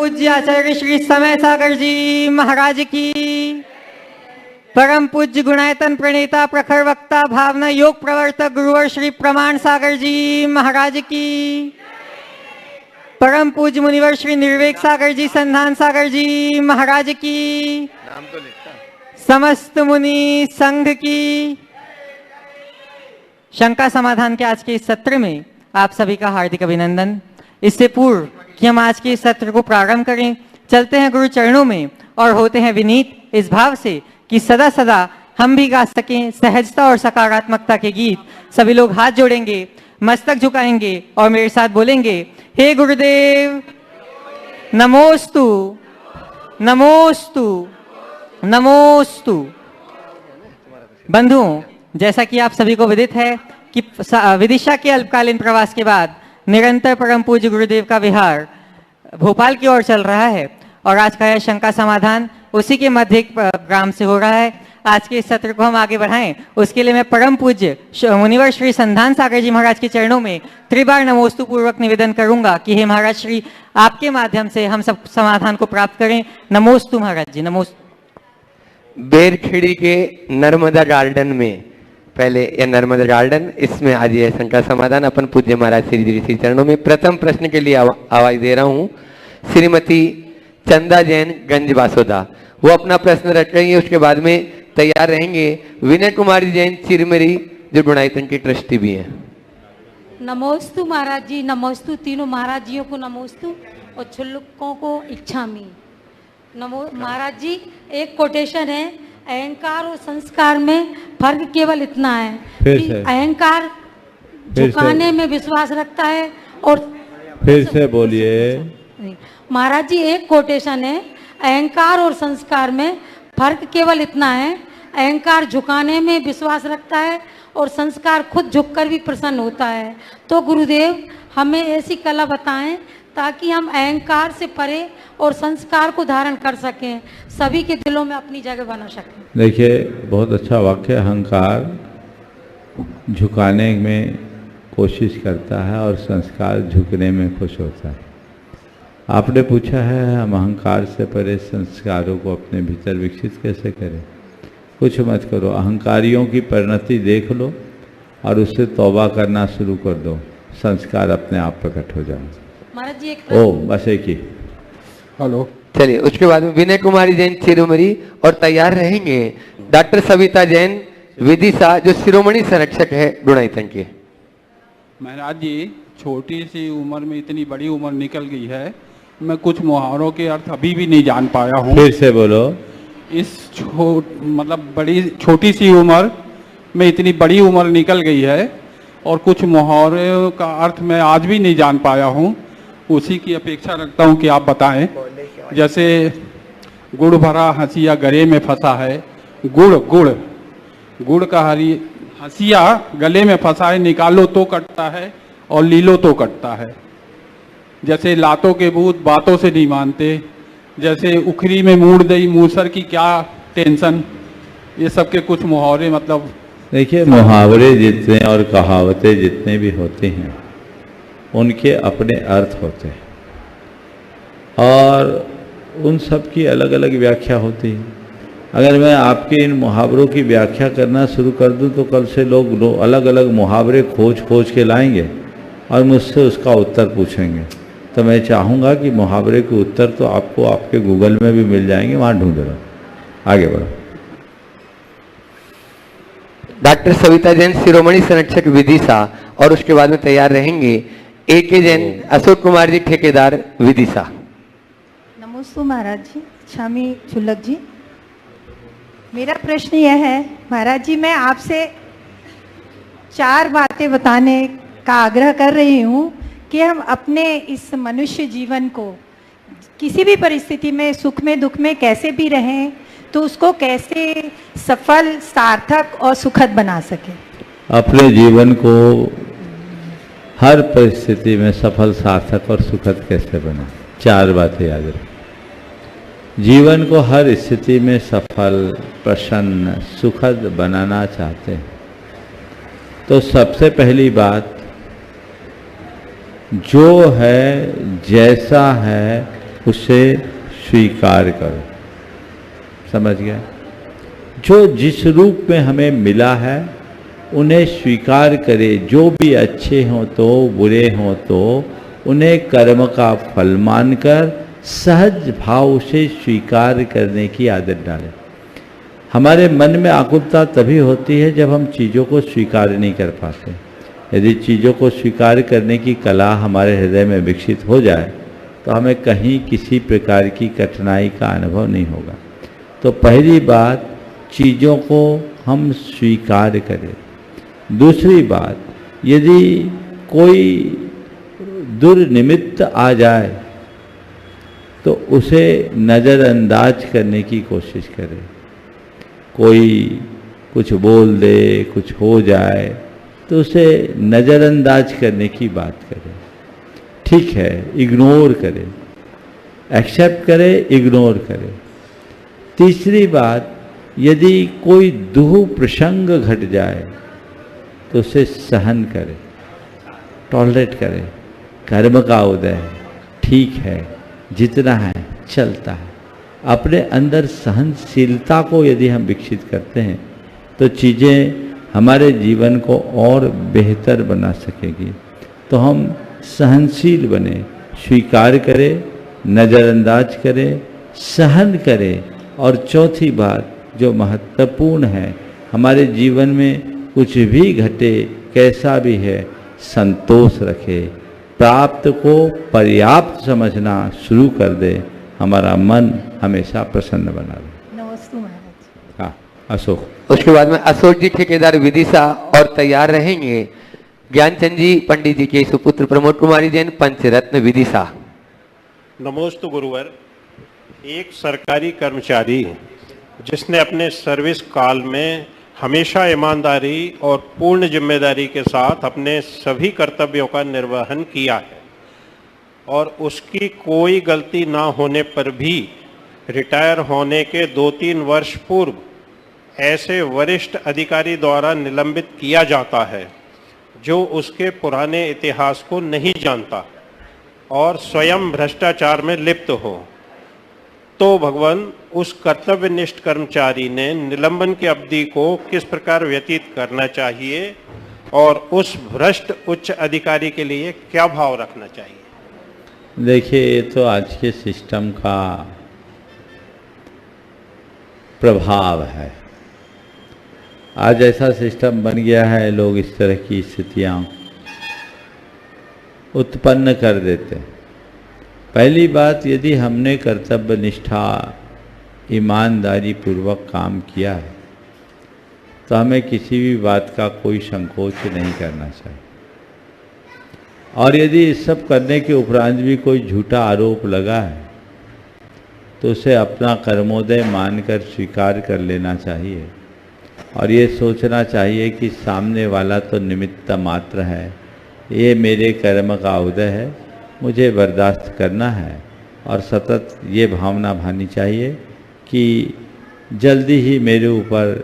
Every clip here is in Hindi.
पूज्य आचार्य श्री समय सागर जी महाराज की, परम पूज्य गुणायतन प्रणेता प्रखर वक्ता भावना योग प्रवर्तक गुरुवर श्री प्रमाण सागर जी महाराज की, परम पूज्य मुनिवर श्री निर्वेक सागर जी संधान सागर जी महाराज की, समस्त मुनि संघ की। शंका समाधान के आज के इस सत्र में आप सभी का हार्दिक अभिनंदन। इससे पूर्व कि हम आज के इस सत्र को प्रारंभ करें, चलते हैं गुरु चरणों में और होते हैं विनीत इस भाव से कि सदा सदा हम भी गा सकें सहजता और सकारात्मकता के गीत। सभी लोग हाथ जोड़ेंगे, मस्तक झुकाएंगे और मेरे साथ बोलेंगे, हे गुरुदेव नमोस्तु नमोस्तु नमोस्तु। बंधुओं, जैसा कि आप सभी को विदित है कि विदिशा के अल्पकालीन प्रवास के बाद निरंतर परम पूज्य गुरुदेव का विहार भोपाल की ओर चल रहा है और आज का यह शंका समाधान उसी के मध्य ग्राम से हो रहा है। आज के इस सत्र को हम आगे बढ़ाएं, उसके लिए मैं परम पूज्य मुनिवर श्री संधान सागर जी महाराज के चरणों में त्रिबार नमोस्तु पूर्वक निवेदन करूंगा कि हे महाराज श्री, आपके माध्यम से हम सब समाधान को प्राप्त करें। नमोस्तु महाराज जी, नमोस्तु। बेरखेड़ी के नर्मदा गार्डन में, पहले यह नर्मदा गार्डन, इसमें आज यह शंका समाधान अपन पूज्य महाराज श्री जी श्री चरणों में। प्रथम प्रश्न के लिए आवाज दे रहा हूं श्रीमती चंदा जैन गंज बासोदा, वो अपना प्रश्न रख रही है। उसके बाद में तैयार रहेंगे विनय कुमारी जैन चिरमरी, जो गुणायतन की ट्रस्टी भी हैं। नमोस्तु महाराज जी, नमोस्तु तीनों महाराज जियों को नमोस्तु और छुल्लुकों को इच्छामी नमो। महाराज जी, एक कोटेशन है, अहंकार और संस्कार में फर्क केवल इतना है कि अहंकार झुकाने में विश्वास रखता है और फिर से बोलिए महाराज जी। एक कोटेशन है, अहंकार और संस्कार में फर्क केवल इतना है, अहंकार झुकाने में विश्वास रखता है और संस्कार खुद झुककर भी प्रसन्न होता है। तो गुरुदेव हमें ऐसी कला बताएं ताकि हम अहंकार से परे और संस्कार को धारण कर सकें, सभी के दिलों में अपनी जगह बना सकें। देखिए, बहुत अच्छा वाक्य। अहंकार झुकाने में कोशिश करता है और संस्कार झुकने में खुश होता है। आपने पूछा है हम अहंकार से परे संस्कारों को अपने भीतर विकसित कैसे करें। कुछ मत करो, अहंकारियों की परिणति देख लो और उससे तौबा करना शुरू कर दो, संस्कार अपने आप प्रकट हो जाए। महाराज जी एक बस एक ही। हेलो, चलिए उसके बाद में विनय कुमारी जैन चिरमरी और तैयार रहेंगे डॉक्टर सविता जैन विदिशा, जो शिरोमणि संरक्षक है गुणायतन के। महाराज जी, छोटी सी उम्र में इतनी बड़ी उम्र निकल गई है, मैं कुछ मुहावरों के अर्थ अभी भी नहीं जान पाया हूँ। फिर से बोलो। इस मतलब बड़ी छोटी सी उम्र में इतनी बड़ी उम्र निकल गई है और कुछ मुहावरों का अर्थ मैं आज भी नहीं जान पाया हूँ। उसी की अपेक्षा रखता हूँ कि आप बताएं। जैसे गुड़ भरा हंसिया गले में फंसा है, गुड़ गुड़ गुड़ का हंसिया गले में फंसा है, निकालो तो कटता है और लीलो तो कटता है। जैसे लातों के भूत बातों से नहीं मानते, जैसे उखरी में मूड़ दई मूसर की क्या टेंशन, ये सब के कुछ मुहावरे। मतलब देखिए, मुहावरे जितने और कहावतें जितने भी होते हैं उनके अपने अर्थ होते हैं और उन सब की अलग अलग व्याख्या होती है। अगर मैं आपके इन मुहावरों की व्याख्या करना शुरू कर दूं तो कल से लोग अलग अलग मुहावरे खोज खोज के लाएंगे और मुझसे उसका उत्तर पूछेंगे। तो मैं चाहूँगा कि मुहावरे के उत्तर तो आपको आपके गूगल में भी मिल जाएंगे, वहाँ ढूंढ लो। आगे बढ़ो। डॉक्टर सविता जैन शिरोमणि संरक्षक विदिशा और उसके बाद में तैयार रहेंगे AK जैन अशोक कुमार जी ठेकेदार विदिशा। नमोस्तु महाराज जी, छामी छुल्लक जी। मेरा प्रश्न यह है महाराज जी, मैं आपसे 4 बातें बताने का आग्रह कर रही हूँ कि हम अपने इस मनुष्य जीवन को किसी भी परिस्थिति में, सुख में दुख में कैसे भी रहें, तो उसको कैसे सफल, सार्थक और सुखद बना सके। अपने जीवन को हर परिस्थिति में सफल, सार्थक और सुखद कैसे बना। 4 बातें याद रखें। जीवन को हर स्थिति में सफल, प्रसन्न, सुखद बनाना चाहते हैं तो सबसे पहली बात जो है, जैसा है, उसे स्वीकार करो। समझ गए? जो जिस रूप में हमें मिला है उन्हें स्वीकार करे, जो भी अच्छे हों तो बुरे हों तो उन्हें कर्म का फल मानकर सहज भाव से स्वीकार करने की आदत डालें। हमारे मन में आकुलता तभी होती है जब हम चीज़ों को स्वीकार नहीं कर पाते। यदि चीज़ों को स्वीकार करने की कला हमारे हृदय में विकसित हो जाए तो हमें कहीं किसी प्रकार की कठिनाई का अनुभव नहीं होगा। तो पहली बात, चीज़ों को हम स्वीकार करें। दूसरी बात, यदि कोई दुर्निमित्त आ जाए तो उसे नज़रअंदाज करने की कोशिश करें। कोई कुछ बोल दे, कुछ हो जाए तो उसे नज़रअंदाज करने की बात करें। ठीक है, इग्नोर करें, एक्सेप्ट करें, इग्नोर करें। तीसरी बात, यदि कोई दुख प्रसंग घट जाए तो उसे सहन करें, टॉलरेट करें। कर्म का उदय है, ठीक है, जितना है चलता है। अपने अंदर सहनशीलता को यदि हम विकसित करते हैं तो चीज़ें हमारे जीवन को और बेहतर बना सकेगी। तो हम सहनशील बने, स्वीकार करें, नज़रअंदाज करें, सहन करें। और चौथी बात जो महत्वपूर्ण है, हमारे जीवन में कुछ भी घटे, कैसा भी है, संतोष रखे, प्राप्त को पर्याप्त समझना शुरू कर दे, हमारा मन हमेशा प्रसन्न बना रहे। नमस्ते महाराज। हाँ, अशोक। उसके बाद में अशोक जी ठेकेदार विदिशा और तैयार रहेंगे ज्ञानचंद जी पंडित जी के सुपुत्र प्रमोद कुमारी जैन पंचरत्न विदिशा। नमोस्तु गुरुवर। एक सरकारी कर्मचारी जिसने अपने सर्विस काल में हमेशा ईमानदारी और पूर्ण जिम्मेदारी के साथ अपने सभी कर्तव्यों का निर्वहन किया है और उसकी कोई गलती ना होने पर भी रिटायर होने के 2-3 वर्ष पूर्व ऐसे वरिष्ठ अधिकारी द्वारा निलंबित किया जाता है जो उसके पुराने इतिहास को नहीं जानता और स्वयं भ्रष्टाचार में लिप्त हो, तो भगवान उस कर्तव्यनिष्ठ कर्मचारी ने निलंबन की अवधि को किस प्रकार व्यतीत करना चाहिए और उस भ्रष्ट उच्च अधिकारी के लिए क्या भाव रखना चाहिए? देखिए, ये तो आज के सिस्टम का प्रभाव है। आज ऐसा सिस्टम बन गया है, लोग इस तरह की स्थितियां उत्पन्न कर देते हैं। पहली बात, यदि हमने कर्तव्य निष्ठा ईमानदारी पूर्वक काम किया है तो हमें किसी भी बात का कोई संकोच नहीं करना चाहिए। और यदि इस सब करने के उपरांत भी कोई झूठा आरोप लगा है तो उसे अपना कर्मोदय मानकर स्वीकार कर लेना चाहिए और ये सोचना चाहिए कि सामने वाला तो निमित्त मात्र है, ये मेरे कर्म का उदय है, मुझे बर्दाश्त करना है। और सतत ये भावना भानी चाहिए कि जल्दी ही मेरे ऊपर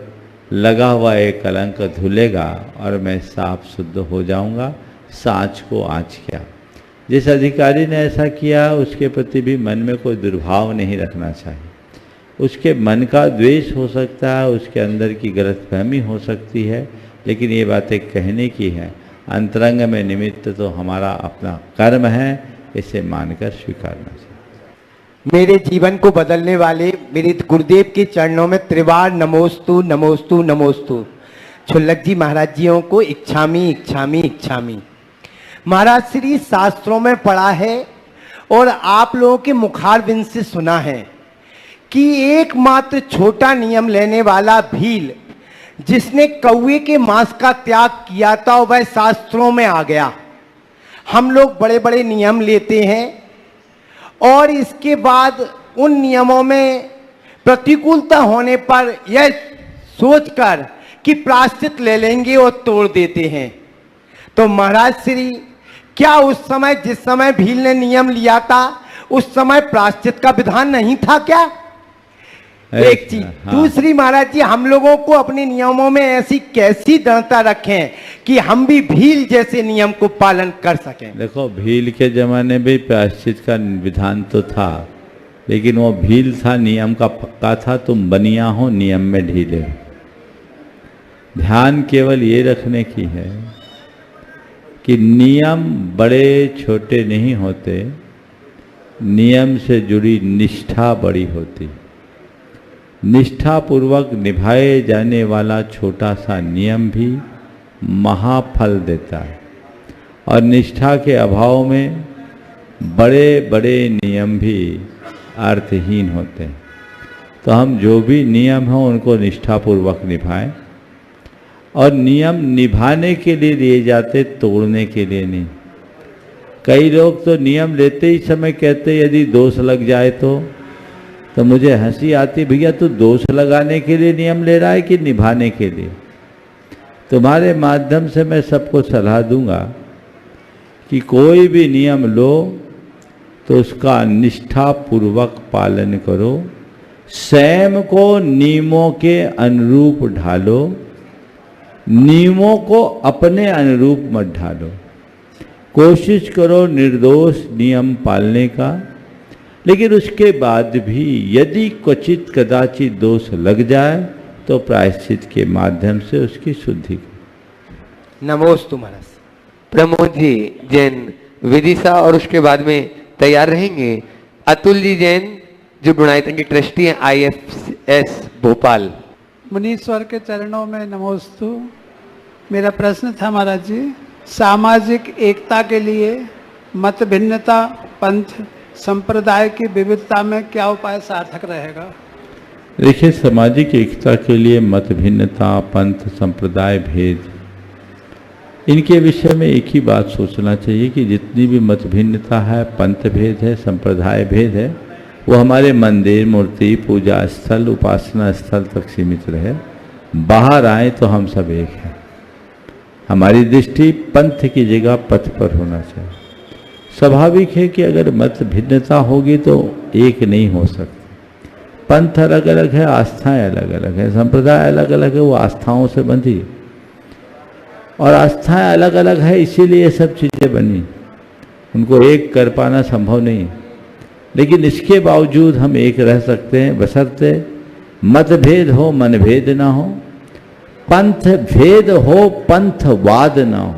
लगा हुआ एक कलंक धुलेगा और मैं साफ शुद्ध हो जाऊंगा। सांच को आँच क्या। जिस अधिकारी ने ऐसा किया उसके प्रति भी मन में कोई दुर्भाव नहीं रखना चाहिए। उसके मन का द्वेष हो सकता है, उसके अंदर की गलतफहमी हो सकती है, लेकिन ये बातें कहने की है। अंतरंग में निमित्त तो हमारा अपना कर्म है, इसे मानकर स्वीकारना चाहिए। मेरे जीवन को बदलने वाले मेरे गुरुदेव के चरणों में त्रिवार नमोस्तु नमोस्तु नमोस्तु। छुल्लक जी महाराज जियों को इच्छामी इच्छामी इच्छामी। महाराज श्री शास्त्रों में पढ़ा है और आप लोगों के मुखारबिंद से सुना है कि एकमात्र छोटा नियम लेने वाला भील जिसने कौवे के मांस का त्याग किया था वह शास्त्रों में आ गया। हम लोग बड़े बड़े नियम लेते हैं और इसके बाद उन नियमों में प्रतिकूलता होने पर यह सोचकर कि प्रायश्चित ले लेंगे और तोड़ देते हैं। तो महाराज श्री क्या उस समय जिस समय भील ने नियम लिया था उस समय प्रायश्चित का विधान नहीं था क्या? एक चीज। हाँ। दूसरी महाराज जी, हम लोगों को अपने नियमों में ऐसी कैसी दृढ़ता रखें कि हम भी भील जैसे नियम को पालन कर सकें? देखो, भील के जमाने में प्रायश्चित का विधान तो था, लेकिन वो भील था, नियम का पक्का था, तुम बनिया हो, नियम में ढीले हो। ध्यान केवल ये रखने की है कि नियम बड़े छोटे नहीं होते, नियम से जुड़ी निष्ठा बड़ी होती। निष्ठापूर्वक निभाए जाने वाला छोटा सा नियम भी महाफल देता है, और निष्ठा के अभाव में बड़े बड़े नियम भी अर्थहीन होते हैं। तो हम जो भी नियम हों उनको निष्ठापूर्वक निभाएं, और नियम निभाने के लिए लिए जाते, तोड़ने के लिए नहीं। कई लोग तो नियम लेते ही समय कहते यदि दोष लग जाए तो मुझे हंसी आती, भैया तू दोष लगाने के लिए नियम ले रहा है कि निभाने के लिए? तुम्हारे माध्यम से मैं सबको सलाह दूंगा कि कोई भी नियम लो तो उसका निष्ठापूर्वक पालन करो, स्वयं को नियमों के अनुरूप ढालो, नियमों को अपने अनुरूप मत ढालो। कोशिश करो निर्दोष नियम पालने का, लेकिन उसके बाद भी यदि क्वचित कदाचित दोष लग जाए तो प्रायश्चित के माध्यम से उसकी शुद्धि करो। नमोस्तु महाराज। प्रमोद जी जैन विदिशा और उसके बाद में तैयार रहेंगे अतुल जी जैन जो गुणायतन की ट्रस्टी हैं IFS भोपाल। मुनीश्वर के चरणों में नमोस्तु। मेरा प्रश्न था महाराज जी, सामाजिक एकता के लिए मत भिन्नता, पंथ, संप्रदाय की विविधता में क्या उपाय सार्थक रहेगा? देखिए, सामाजिक एकता के लिए मत भिन्नता, पंथ, संप्रदाय भेद, इनके विषय में एक ही बात सोचना चाहिए कि जितनी भी मत भिन्नता है, पंथ भेद है, संप्रदाय भेद है, वो हमारे मंदिर, मूर्ति, पूजा स्थल, उपासना स्थल तक सीमित रहे। बाहर आए तो हम सब एक हैं। हमारी दृष्टि पंथ की जगह पथ पर होना चाहिए। स्वाभाविक है कि अगर मत भिन्नता होगी तो एक नहीं हो सकती। पंथ अलग अलग है, आस्थाएं अलग अलग है, संप्रदाय अलग अलग है, वो आस्थाओं से बंधी, और आस्थाएं अलग अलग है, इसीलिए ये सब चीज़ें बनी। उनको एक कर पाना संभव नहीं, लेकिन इसके बावजूद हम एक रह सकते हैं, बशर्ते मतभेद हो, मनभेद ना हो, पंथ भेद हो, पंथवाद ना हो,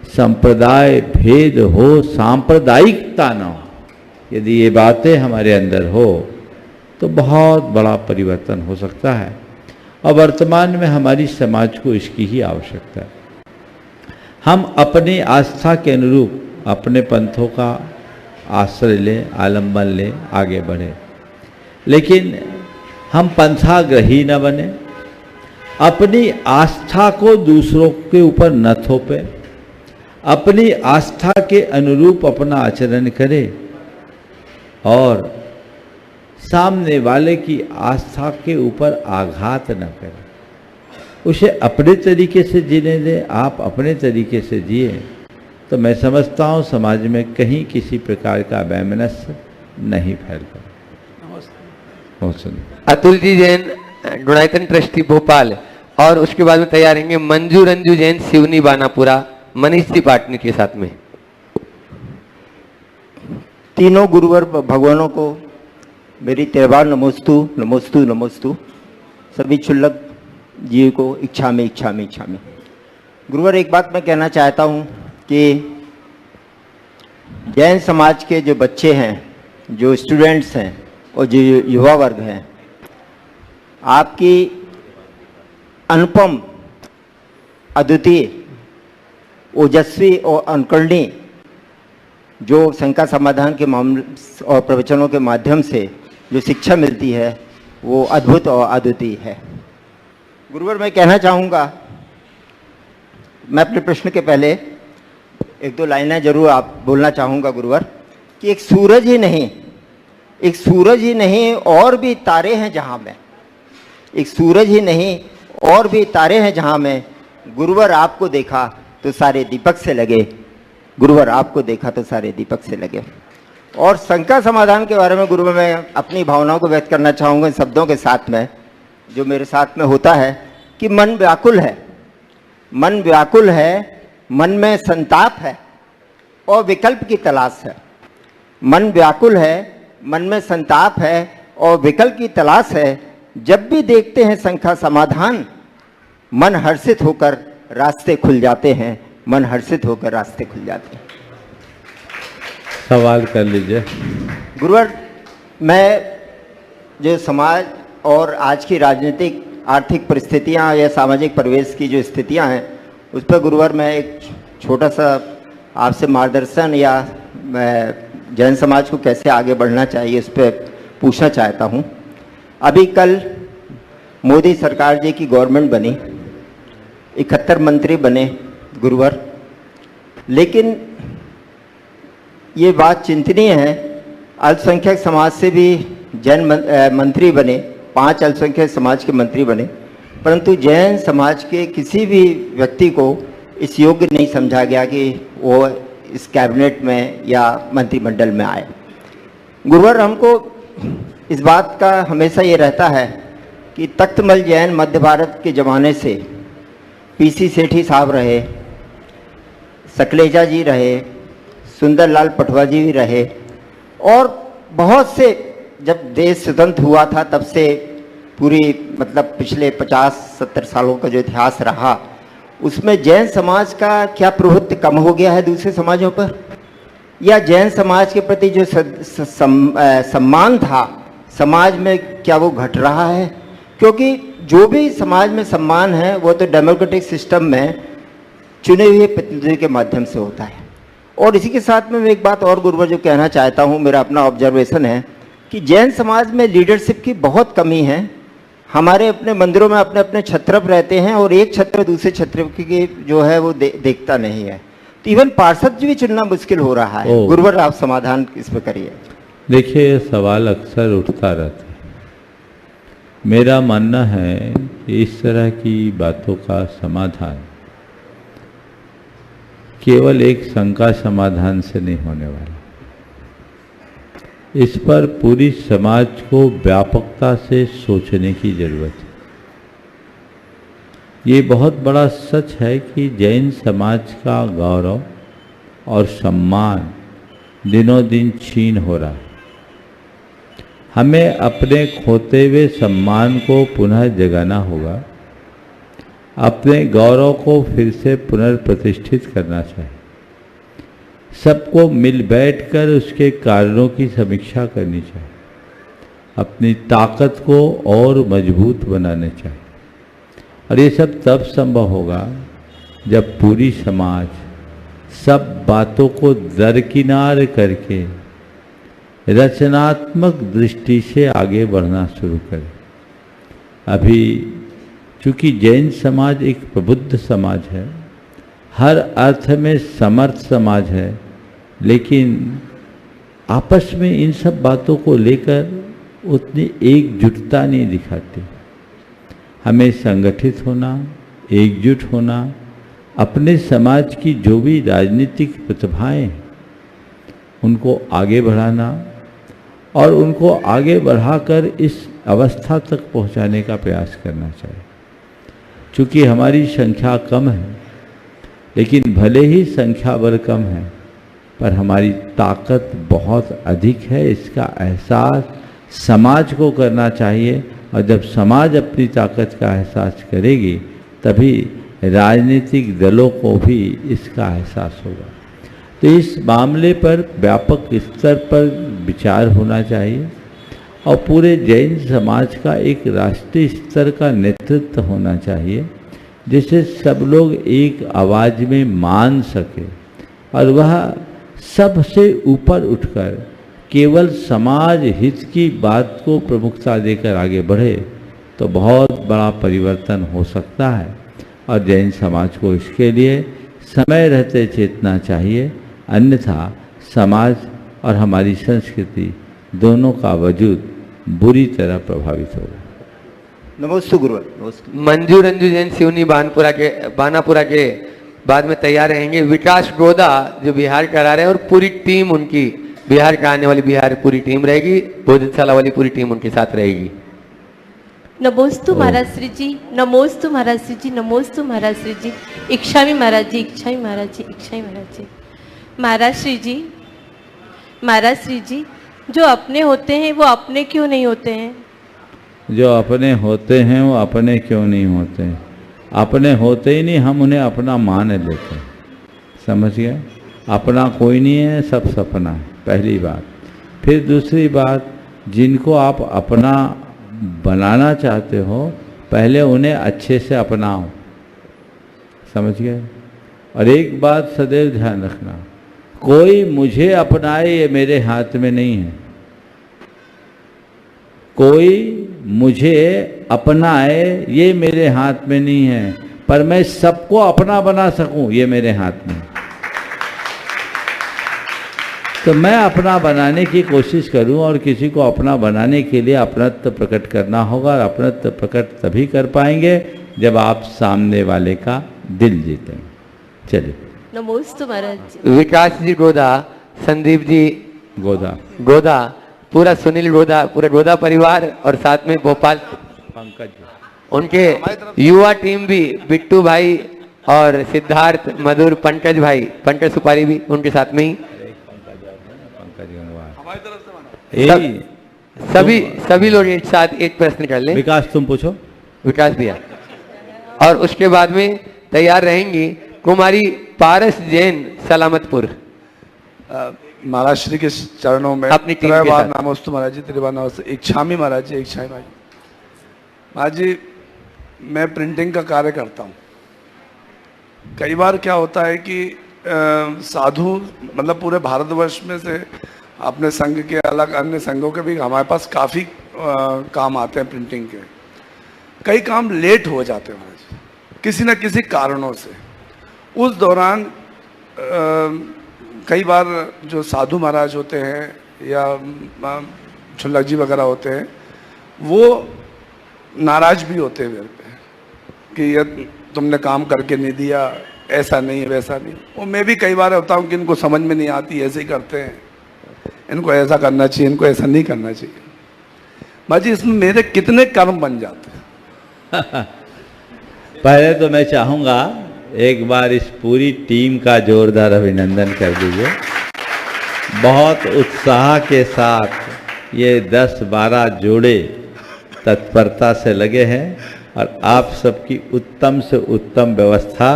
संप्रदाय भेद हो, सांप्रदायिकता ना हो। यदि ये बातें हमारे अंदर हो तो बहुत बड़ा परिवर्तन हो सकता है, और वर्तमान में हमारी समाज को इसकी ही आवश्यकता है। हम अपनी आस्था के अनुरूप अपने पंथों का आश्रय लें, आलम्बन लें, आगे बढ़े, लेकिन हम पंथाग्रही न बने, अपनी आस्था को दूसरों के ऊपर न थोपे, अपनी आस्था के अनुरूप अपना आचरण करे, और सामने वाले की आस्था के ऊपर आघात न करे। उसे अपने तरीके से जीने दें, आप अपने तरीके से जिए, तो मैं समझता हूँ समाज में कहीं किसी प्रकार का वैमनस्य नहीं फैलता। अतुल जी जैन गुणायतन ट्रस्टी भोपाल, और उसके बाद में तैयार रहेंगे मंजू रंजू जैन सिवनी बानापुरा मनीष जी पाटनी के साथ में। तीनों गुरुवर भगवानों को मेरी त्रिवार नमोस्तु नमोस्तु नमोस्तु। सभी क्षुल्लक जी को इच्छामि इच्छामि इच्छामि। गुरुवर, एक बात मैं कहना चाहता हूँ कि जैन समाज के जो बच्चे हैं, जो स्टूडेंट्स हैं और जो युवा वर्ग हैं, आपकी अनुपम, अद्वितीय, ओजस्वी और अनुकरणीय जो शंका समाधान के मामले और प्रवचनों के माध्यम से जो शिक्षा मिलती है वो अद्भुत और अद्वितीय है। गुरुवर, मैं कहना चाहूँगा, मैं अपने प्रश्न के पहले एक दो लाइनें जरूर आप बोलना चाहूँगा गुरुवर, कि एक सूरज ही नहीं और भी तारे हैं जहाँ में, एक सूरज ही नहीं और भी तारे हैं जहाँ में, गुरुवर आपको देखा तो सारे दीपक से लगे, गुरुवर आपको देखा तो सारे दीपक से लगे। और शंका समाधान के बारे में गुरुवर मैं अपनी भावनाओं को व्यक्त करना चाहूँगा इन शब्दों के साथ में, जो मेरे साथ में होता है कि मन व्याकुल है, मन व्याकुल है, मन में संताप है और विकल्प की तलाश है। मन व्याकुल है, मन में संताप है और विकल्प की तलाश है, जब भी देखते हैं संख्या समाधान, मन हर्षित होकर रास्ते खुल जाते हैं, मन हर्षित होकर रास्ते खुल जाते हैं। सवाल कर लीजिए। गुरुवर, मैं जो समाज और आज की राजनीतिक आर्थिक परिस्थितियां या सामाजिक परिवेश की जो स्थितियां हैं, उस पर गुरुवर मैं एक छोटा सा आपसे मार्गदर्शन या जैन समाज को कैसे आगे बढ़ना चाहिए इस पर पूछना चाहता हूं। अभी कल मोदी सरकार जी की गवर्नमेंट बनी, 71 मंत्री बने गुरुवर, लेकिन ये बात चिंतनीय है, अल्पसंख्यक समाज से भी जैन मंत्री बने, 5 अल्पसंख्यक समाज के मंत्री बने, परंतु जैन समाज के किसी भी व्यक्ति को इस योग्य नहीं समझा गया कि वो इस कैबिनेट में या मंत्रिमंडल में आए। गुरुवर, हमको इस बात का हमेशा ये रहता है कि तख्तमल जैन मध्य भारत के ज़माने से पीसी सेठी साहब रहे, सकलेजा जी रहे, सुंदरलाल पटवा जी भी रहे, और बहुत से, जब देश स्वतंत्र हुआ था तब से पूरी मतलब पिछले 50-70 सालों का जो इतिहास रहा, उसमें जैन समाज का क्या प्रभुत्व कम हो गया है दूसरे समाजों पर, या जैन समाज के प्रति जो सम्मान था समाज में, क्या वो घट रहा है? क्योंकि जो भी समाज में सम्मान है वो तो डेमोक्रेटिक सिस्टम में चुने हुए प्रतिनिधियों के माध्यम से होता है। और इसी के साथ में मैं एक बात और गुरुवर जो कहना चाहता हूँ, मेरा अपना ऑब्जर्वेशन है कि जैन समाज में लीडरशिप की बहुत कमी है। हमारे अपने मंदिरों में अपने अपने क्षत्रप रहते हैं और एक क्षत्र दूसरे क्षत्र की जो है वो देखता नहीं है, तो इवन पार्षद भी चुनना मुश्किल हो रहा है। गुरुवर, आप समाधान इस पर करिए। देखिए, ये सवाल अक्सर उठता रहता है। मेरा मानना है कि इस तरह की बातों का समाधान केवल एक शंका समाधान से नहीं होने वाला। इस पर पूरी समाज को व्यापकता से सोचने की जरूरत है। ये बहुत बड़ा सच है कि जैन समाज का गौरव और सम्मान दिनों दिन क्षीण हो रहा है। हमें अपने खोते हुए सम्मान को पुनः जगाना होगा, अपने गौरव को फिर से पुनर्प्रतिष्ठित करना चाहिए। सबको मिल बैठकर उसके कारणों की समीक्षा करनी चाहिए, अपनी ताकत को और मजबूत बनाने चाहिए। और ये सब तब संभव होगा जब पूरी समाज सब बातों को दरकिनार करके रचनात्मक दृष्टि से आगे बढ़ना शुरू करे। अभी चूँकि जैन समाज एक प्रबुद्ध समाज है, हर अर्थ में समर्थ समाज है, लेकिन आपस में इन सब बातों को लेकर उतनी एकजुटता नहीं दिखाती। हमें संगठित होना, एकजुट होना, अपने समाज की जो भी राजनीतिक प्रतिभाएं हैं उनको आगे बढ़ाना और उनको आगे बढ़ाकर इस अवस्था तक पहुंचाने का प्रयास करना चाहिए। चूँकि हमारी संख्या कम है, लेकिन भले ही संख्या बल कम है, पर हमारी ताकत बहुत अधिक है, इसका एहसास समाज को करना चाहिए। और जब समाज अपनी ताकत का एहसास करेगी तभी राजनीतिक दलों को भी इसका एहसास होगा। तो इस मामले पर व्यापक स्तर पर विचार होना चाहिए और पूरे जैन समाज का एक राष्ट्रीय स्तर का नेतृत्व होना चाहिए, जिसे सब लोग एक आवाज़ में मान सके और वह सबसे ऊपर उठकर केवल समाज हित की बात को प्रमुखता देकर आगे बढ़े तो बहुत बड़ा परिवर्तन हो सकता है। और जैन समाज को इसके लिए समय रहते चेतना चाहिए, अन्यथा समाज और हमारी संस्कृति दोनों का वजूद बुरी तरह प्रभावित होगा। नमस्ते गुरुवर। नमस्ते। मंजू रंजू जैन सिवनी बानापुरा के बाद में तैयार रहेंगे। विकास गोदा जो बिहार का रहे हैं और पूरी टीम उनकी बिहार का आने वाली बिहार पूरी टीम रहेगी, बोधशाला वाली पूरी टीम उनके साथ रहेगी। नमोस्तु महाराज श्री जी, नमोस्तु महाराज श्री जी, नमोस्तु महाराज श्री जी। इच्छामी महाराज जी, इच्छामी महाराज जी, इच्छामी महाराज जी। महाराज श्री जी, जो अपने होते हैं वो अपने क्यों नहीं होते हैं? जो अपने होते हैं वो अपने क्यों नहीं होते हैं? अपने होते ही नहीं, हम उन्हें अपना मान लेते हैं। समझ गए? अपना कोई नहीं है, सब सपना है, पहली बात। फिर दूसरी बात, जिनको आप अपना बनाना चाहते हो पहले उन्हें अच्छे से अपनाओ। समझ गए? और एक बात सदैव ध्यान रखना, कोई मुझे अपनाए ये मेरे हाथ में नहीं है। कोई मुझे अपनाए ये मेरे हाथ में नहीं है, पर मैं सबको अपना बना सकूं ये मेरे हाथ में। तो मैं अपना बनाने की कोशिश करूं, और किसी को अपना बनाने के लिए अपनत्व प्रकट करना होगा। और अपनत्व प्रकट तभी कर पाएंगे जब आप सामने वाले का दिल जीतेंगे। चलिए। नमोस्तु महाराज जी। विकास जी गोदा, संदीप जी गोदा, पूरा सुनील गोदा, पूरा गोदा परिवार, और साथ में भोपाल पंकज, उनके युवा टीम भी, बिट्टू भाई और सिद्धार्थ, मधुर, पंकज भाई, पंकज सुपारी भी उनके साथ में ही। सभी लोग एक साथ एक प्रश्न कर लें। विकास तुम पूछो। विकास भैया, और उसके बाद में तैयार रहेंगी कुमारी पारस जैन, सलामतपुर। महाराज श्री के चरणों में अपनी टीम के साथ। नमोस्तु महाराज जी, त्रिवार नमस्ते। इच्छामी महाराज जी, इच्छामी महाराज जी, मैं प्रिंटिंग का कार्य करता हूँ। कई बार क्या होता है कि साधु, मतलब पूरे भारतवर्ष में से अपने संघ के अलग अन्य संघों के भी हमारे पास काफ़ी काम आते हैं प्रिंटिंग के। कई काम लेट हो जाते हैं महाराज, किसी न किसी कारणों से। उस दौरान कई बार जो साधु महाराज होते हैं या छुल्लक जी वगैरह होते हैं, वो नाराज भी होते हैं मेरे पे कि ये तुमने काम करके नहीं दिया, ऐसा नहीं वैसा नहीं। वो मैं भी कई बार होता हूँ कि इनको समझ में नहीं आती, ऐसे ही करते हैं, इनको ऐसा करना चाहिए, इनको ऐसा नहीं करना चाहिए। बाजी इसमें मेरे कितने कर्म बन जाते हैं? पहले तो मैं चाहूँगा एक बार इस पूरी टीम का जोरदार अभिनंदन कर दीजिए। बहुत उत्साह के साथ ये 10-12 जोड़े तत्परता से लगे हैं और आप सबकी उत्तम से उत्तम व्यवस्था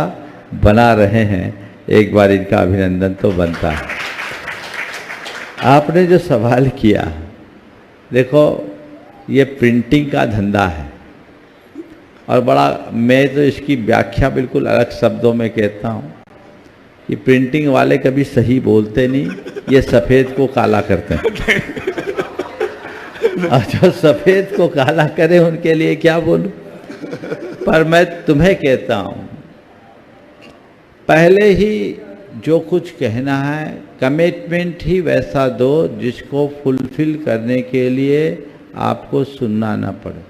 बना रहे हैं। एक बार इनका अभिनंदन तो बनता है। आपने जो सवाल किया, देखो ये प्रिंटिंग का धंधा है और बड़ा, मैं तो इसकी व्याख्या बिल्कुल अलग शब्दों में कहता हूँ कि प्रिंटिंग वाले कभी सही बोलते नहीं, ये सफ़ेद को काला करते हैं। और जो सफ़ेद को काला करे उनके लिए क्या बोलूं। पर मैं तुम्हें कहता हूँ, पहले ही जो कुछ कहना है कमिटमेंट ही वैसा दो जिसको फुलफिल करने के लिए आपको सुनना ना पड़े,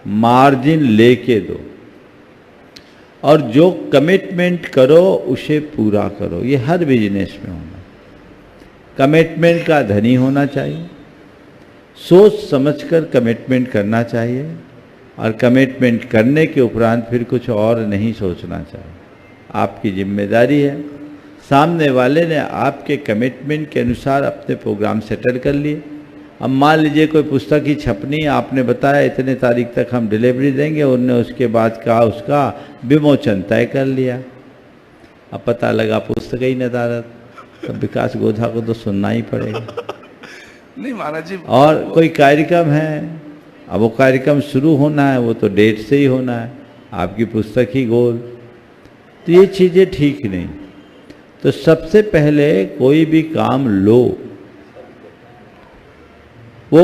मार्जिन लेके दो, और जो कमिटमेंट करो उसे पूरा करो। ये हर बिजनेस में होना। कमिटमेंट का धनी होना चाहिए, सोच समझकर कमिटमेंट करना चाहिए, और कमिटमेंट करने के उपरांत फिर कुछ और नहीं सोचना चाहिए। आपकी जिम्मेदारी है। सामने वाले ने आपके कमिटमेंट के अनुसार अपने प्रोग्राम सेटल कर लिए। अब मान लीजिए कोई पुस्तक ही छपनी, आपने बताया इतने तारीख तक हम डिलीवरी देंगे, उनने उसके बाद का उसका विमोचन तय कर लिया। अब पता लगा पुस्तक ही नदारत, तो विकास गोधा को तो सुनना ही पड़ेगा। नहीं महाराज जी, और कोई कार्यक्रम है, अब वो कार्यक्रम शुरू होना है, वो तो डेट से ही होना है, आपकी पुस्तक ही गोल, तो ये चीज़ें ठीक नहीं। तो सबसे पहले कोई भी काम लो, वो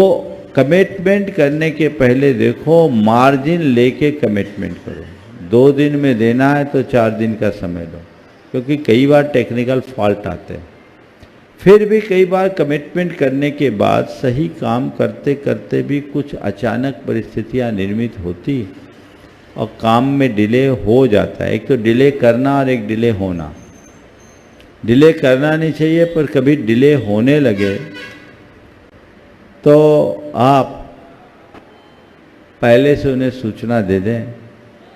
कमिटमेंट करने के पहले देखो मार्जिन लेके कमिटमेंट करो। 2 दिन में देना है तो 4 दिन का समय लो, क्योंकि कई बार टेक्निकल फॉल्ट आते हैं। फिर भी कई बार कमिटमेंट करने के बाद सही काम करते करते भी कुछ अचानक परिस्थितियां निर्मित होती और काम में डिले हो जाता है। एक तो डिले करना और एक डिले होना। डिले करना नहीं चाहिए, पर कभी डिले होने लगे तो आप पहले से उन्हें सूचना दे दें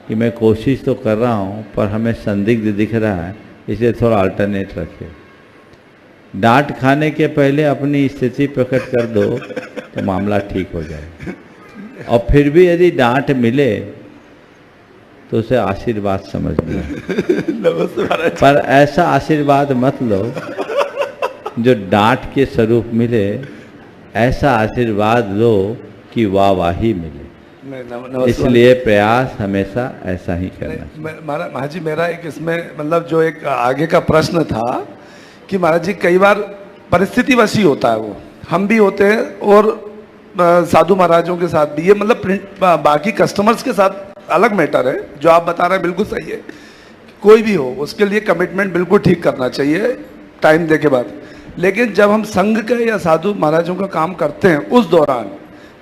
कि मैं कोशिश तो कर रहा हूँ पर हमें संदिग्ध दिख रहा है, इसलिए थोड़ा अल्टरनेट रखें। डांट खाने के पहले अपनी स्थिति प्रकट कर दो तो मामला ठीक हो जाए। और फिर भी यदि डांट मिले तो उसे आशीर्वाद समझ लो, पर ऐसा आशीर्वाद मत लो जो डांट के स्वरूप मिले। ऐसा आशीर्वाद लो कि वाहवाही मिले। इसलिए प्रयास हमेशा ऐसा ही करना। महाराज जी, मेरा एक इसमें मतलब जो एक आगे का प्रश्न था कि महाराज जी कई बार परिस्थिति वशी होता है, वो हम भी होते हैं और साधु महाराजों के साथ भी, ये मतलब बाकी कस्टमर्स के साथ अलग मैटर है। जो आप बता रहे हैं बिल्कुल सही है, कोई भी हो उसके लिए कमिटमेंट बिल्कुल ठीक करना चाहिए टाइम दे के बाद। लेकिन जब हम संघ के या साधु महाराजों का काम करते हैं उस दौरान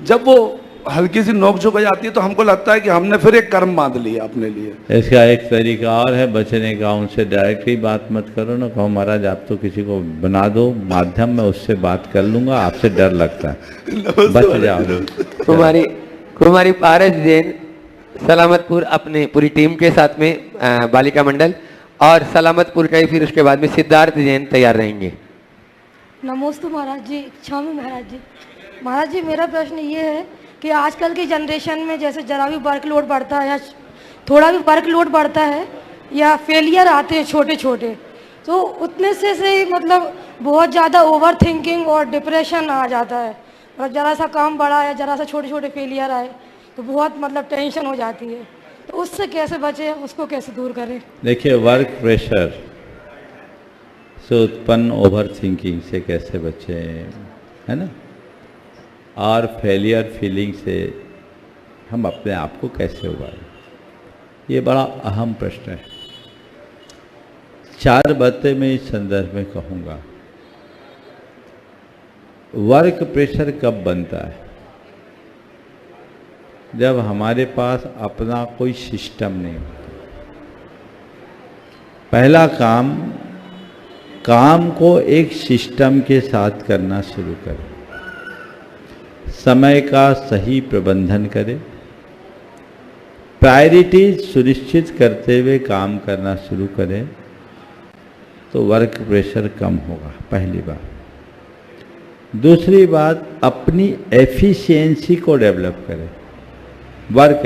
जब वो हल्की सी नोकझोंक हो जाती है तो हमको लगता है कि हमने फिर एक कर्म बांध लिया अपने लिए। इसका एक तरीका और है बचने का, उनसे डायरेक्टली बात मत करो ना, कहो महाराज आप तो किसी को बना दो माध्यम, में उससे बात कर लूंगा, आपसे डर लगता है, बच जाओ। कुमारी पारस जैन सलामतपुर अपने पूरी टीम के साथ में बालिका मंडल, और सलामतपुर का ही फिर उसके बाद में सिद्धार्थ जैन तैयार रहेंगे। नमोस्तु महाराज जी, क्षमा महाराज जी। महाराज जी मेरा प्रश्न ये है कि आजकल की जनरेशन में जैसे जरा भी वर्कलोड बढ़ता है या थोड़ा भी वर्कलोड बढ़ता है या फेलियर आते हैं छोटे छोटे, तो उतने से मतलब बहुत ज़्यादा ओवर थिंकिंग और डिप्रेशन आ जाता है। मतलब ज़रा सा काम बढ़ा या ज़रा सा छोटे छोटे फेलियर आए तो बहुत मतलब टेंशन हो जाती है, तो उससे कैसे बचे, उसको कैसे दूर करें? देखिए, वर्क प्रेशर से उत्पन्न ओवर थिंकिंग से कैसे बचे, है ना, और फेलियर फीलिंग से हम अपने आप को कैसे उबारें, ये बड़ा अहम प्रश्न है। 4 बातें मैं इस संदर्भ में कहूँगा। वर्क प्रेशर कब बनता है? जब हमारे पास अपना कोई सिस्टम नहीं होता। पहला काम को एक सिस्टम के साथ करना शुरू करें, समय का सही प्रबंधन करें, प्रायोरिटीज सुनिश्चित करते हुए काम करना शुरू करें, तो वर्क प्रेशर कम होगा, पहली बात। दूसरी बात, अपनी एफिशिएंसी को डेवलप करें, वर्क